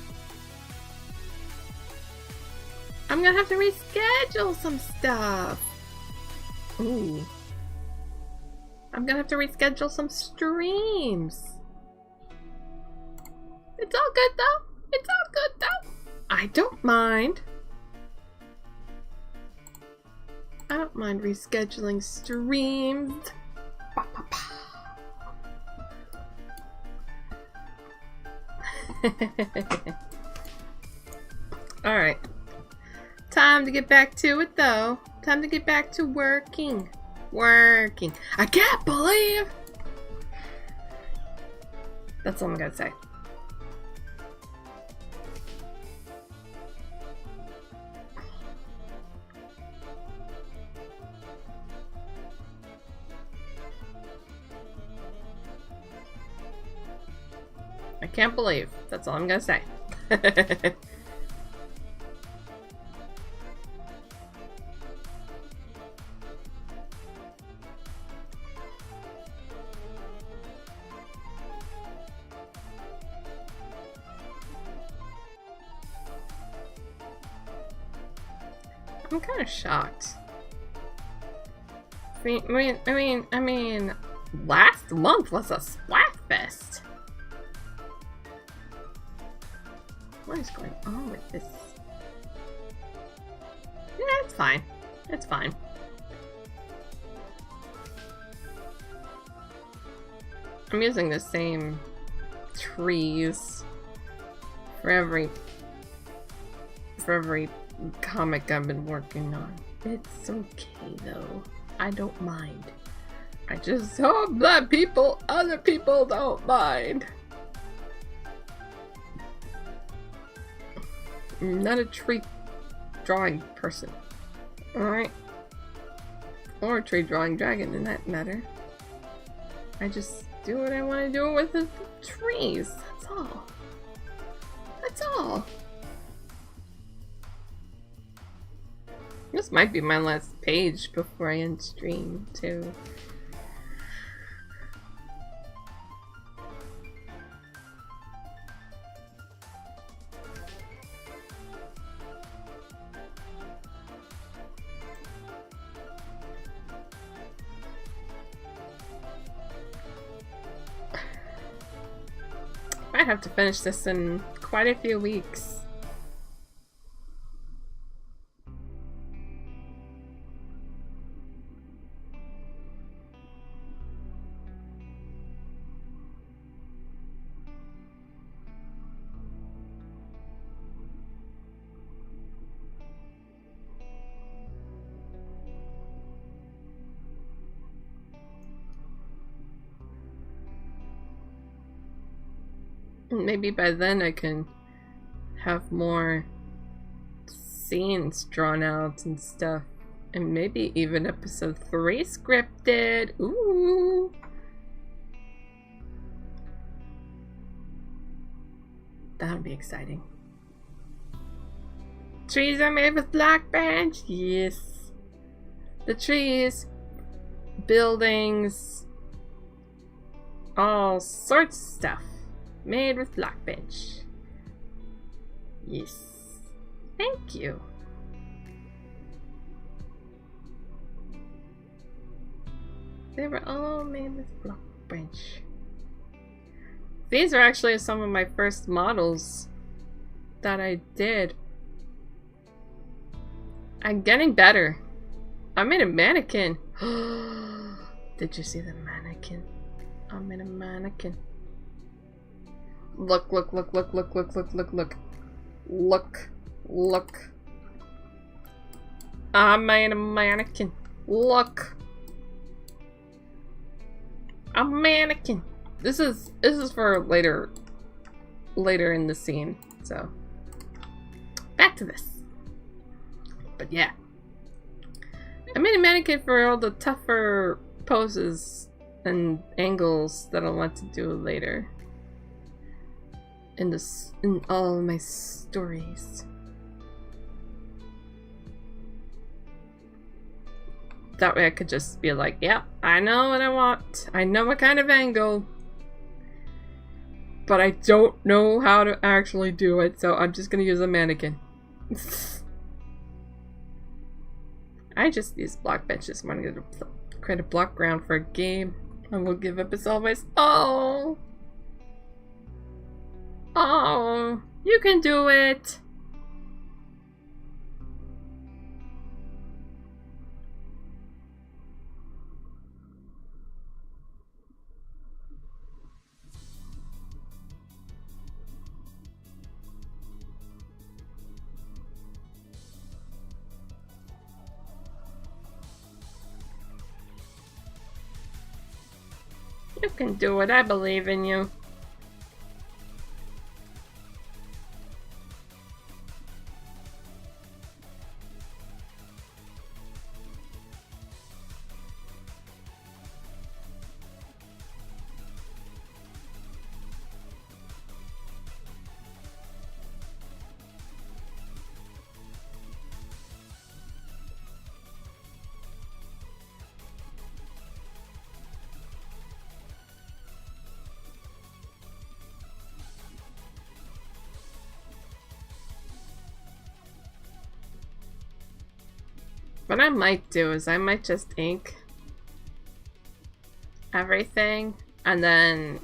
I'm gonna have to reschedule some stuff. Ooh. I'm gonna have to reschedule some streams. It's all good though. It's all good though. I don't mind. I don't mind rescheduling streams. Ba, ba, ba. Alright. Time to get back to it though. Time to get back to working. Working. I can't believe! That's all I'm gonna say. I can't believe. That's all I'm gonna say. I'm kind of shocked. I mean, last month was a Splatfest. What is going on with this? Yeah, it's fine. It's fine. I'm using the same trees for every comic I've been working on. It's okay though. I don't mind. I just hope that other people don't mind. I'm not a tree drawing person. Alright? Or a tree drawing dragon in that matter. I just do what I want to do with the trees. That's all. That's all. This might be my last page before I end stream, too. might have to finish this in quite a few weeks. Maybe by then I can have more scenes drawn out and stuff. And maybe even episode 3 scripted. Ooh! That would be exciting. Trees are made with black bench? Yes. The trees, buildings, all sorts of stuff. Made with black bench. Yes. Thank you. They were all made with black bench. These are actually some of my first models that I did. I'm getting better. I made a mannequin. Did you see the mannequin? I made a mannequin. Look, look, look, look, look, look, look, look, look. Look, look. I made a mannequin. Look. A mannequin. This is for later in the scene, so back to this. But yeah. I made a mannequin for all the tougher poses and angles that I want to do later. In all my stories. That way I could just be like, yep, I know what I want. I know what kind of angle. But I don't know how to actually do it, so I'm just gonna use a mannequin. I just use block benches. I'm gonna create a block ground for a game. I will give up as always. Oh! Oh, you can do it. You can do it. I believe in you. What I might do is I might just ink everything and then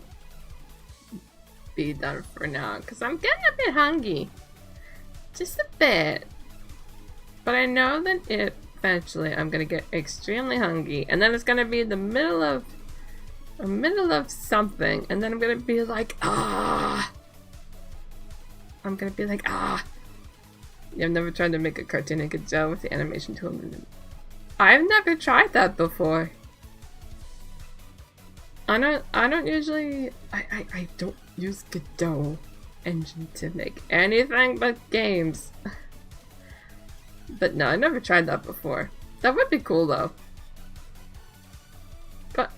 be done for now, because I'm getting a bit hungry. Just a bit. But I know that eventually I'm gonna get extremely hungry, and then it's gonna be the middle of something, and then I'm gonna be like, ah. I'm gonna be like, ah. I've never tried to make a cartoon and could gel with the animation tool. I've never tried that before. I don't usually I don't use Godot engine to make anything but games. But no, I never tried that before. That would be cool though. But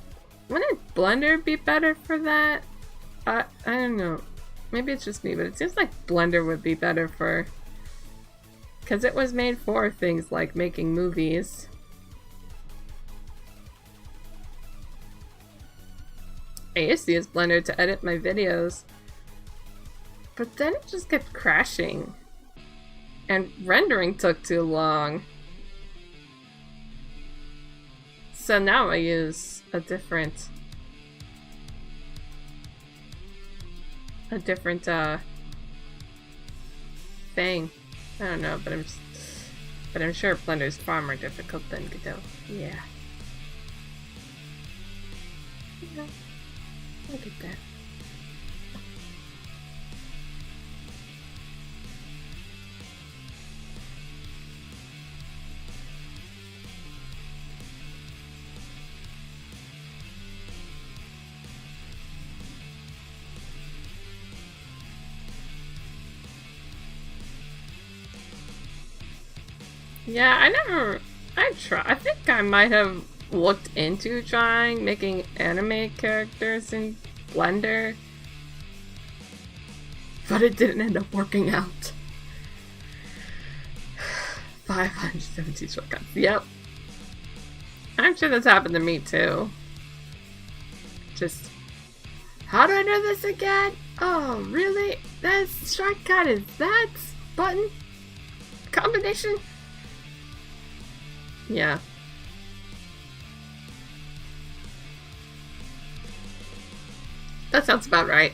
wouldn't Blender be better for that? I don't know. Maybe it's just me, but it seems like Blender would be better for, because it was made for things like making movies. I used to use Blender to edit my videos, but then it just kept crashing, and rendering took too long. So now I use a different a different thing. I don't know, but I'm sure Blender's far more difficult than Godot. Yeah. Yeah. I get that. Yeah, I think I might have looked into making anime characters in Blender, but it didn't end up working out. 570 shortcuts. Yep. I'm sure this happened to me too. Just, how do I do this again? Oh, really? That shortcut is that button combination? Yeah. That sounds about right.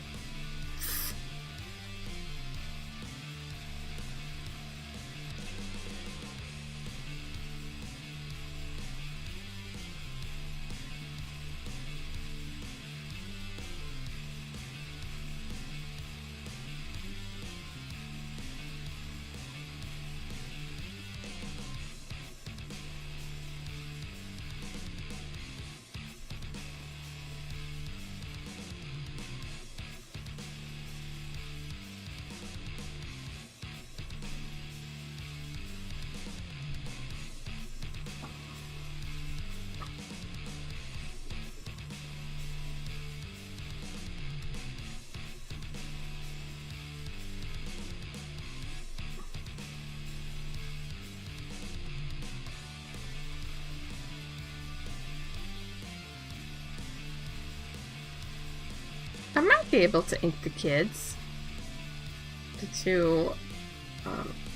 I might be able to ink the kids. The two,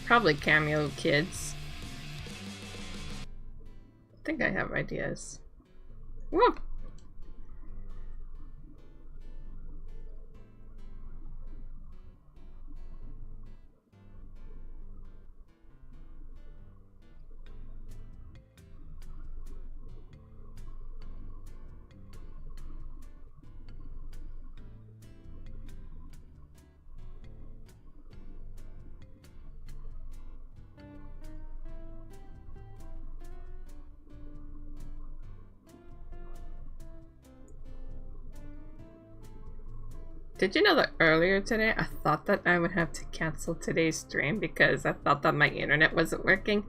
probably cameo kids. I think I have ideas. Whoa! Did you know that earlier today I thought that I would have to cancel today's stream because I thought that my internet wasn't working?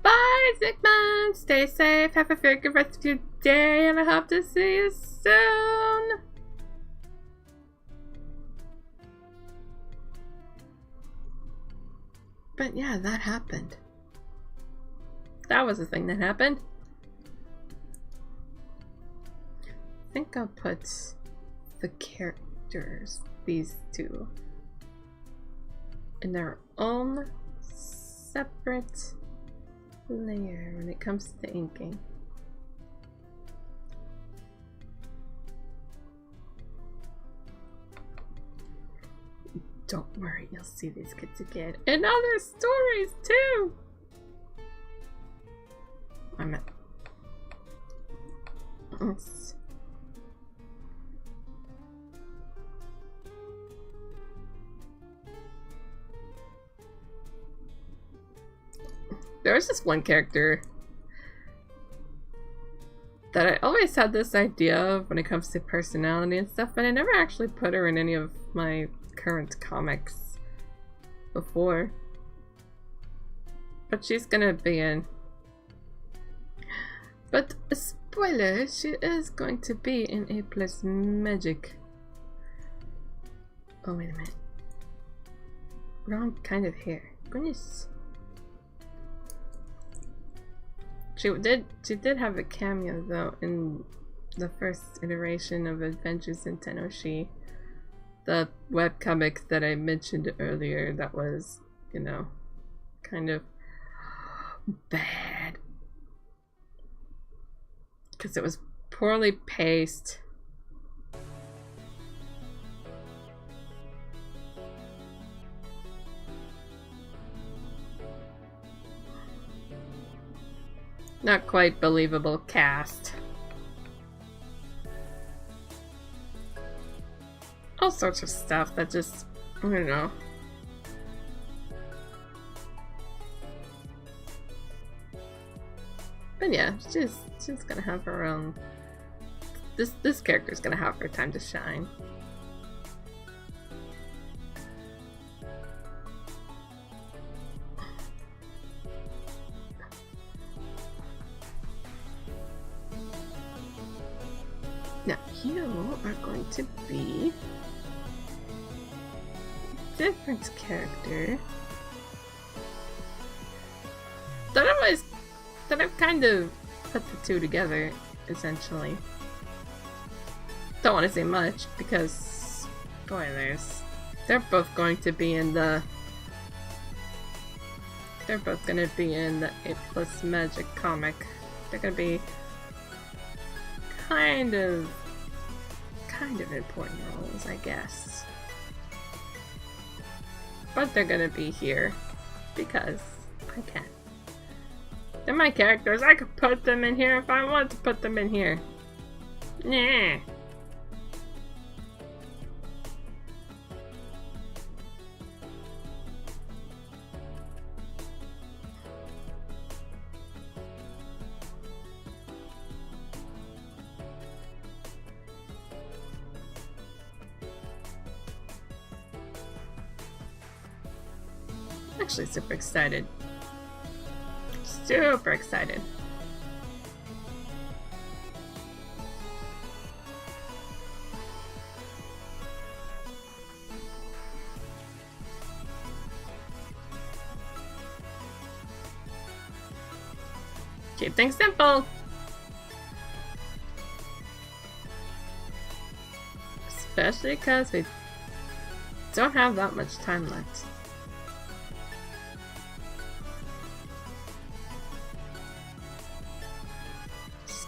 Bye, Zigman! Stay safe, have a very good rest of your day, and I hope to see you soon! But yeah, that happened. That was the thing that happened. I think I'll put the characters, these two, in their own separate layer when it comes to inking. Don't worry, you'll see these kids again in other stories too. I'm at. There was this one character that I always had this idea of when it comes to personality and stuff, but I never actually put her in any of my current comics before. But she's gonna be in. But a spoiler, she is going to be in A Plus Magic. Oh, wait a minute. Wrong kind of hair. Goodness. She did have a cameo though in the first iteration of Adventures in Tenoshi, the webcomic that I mentioned earlier that was, you know, kind of bad because it was poorly paced not quite believable cast. All sorts of stuff that just, I don't know. But yeah, she's gonna have her own. This character's gonna have her time to shine. Now you are going to be a different character that I've kind of put the two together, essentially. Don't want to say much because spoilers. They're both going to be in the. They're both going to be in the A+ Magic comic. They're going to be kind of important roles, I guess. But they're going to be here because I can. They're my characters. I could put them in here if I want to put them in here. Nah. Actually super excited. Super excited. Keep things simple. Especially because we don't have that much time left.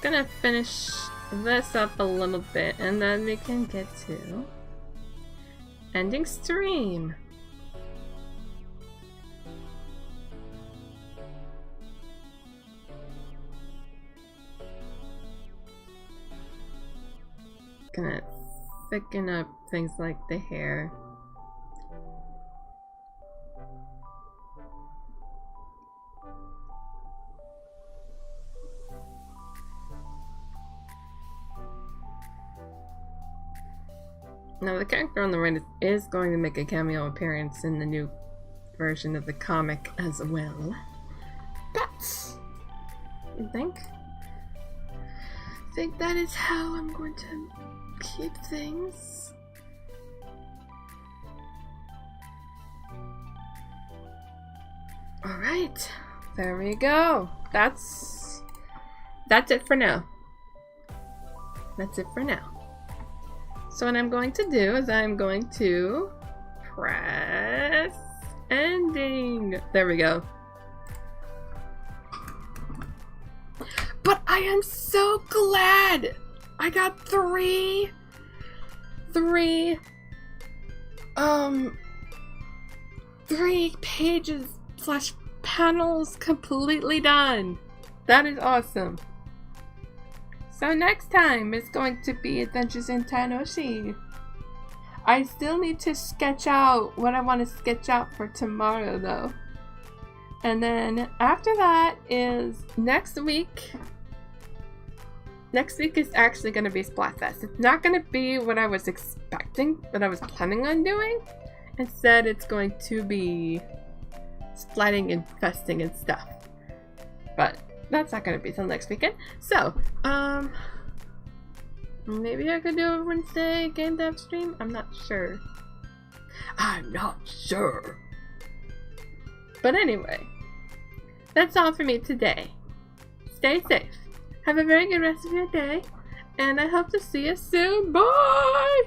Gonna finish this up a little bit and then we can get to ending stream. Gonna thicken up things like the hair. Now the character on the right is going to make a cameo appearance in the new version of the comic as well. But I think that is how I'm going to keep things. Alright, there we go. That's it for now. That's it for now. So what I'm going to do is I'm going to press ending. There we go. But I am so glad I got three pages / panels completely done. That is awesome. So next time is going to be Adventures in Tanoshi. I still need to sketch out what I want to sketch out for tomorrow though. And then after that is next week. Next week is actually going to be Splatfest. It's not going to be what I was expecting, what I was planning on doing. Instead, it's going to be splatting and festing and stuff. But that's not going to be till next weekend. So, maybe I could do a Wednesday game dev stream? I'm not sure. But anyway, that's all for me today. Stay safe. Have a very good rest of your day. And I hope to see you soon. Bye!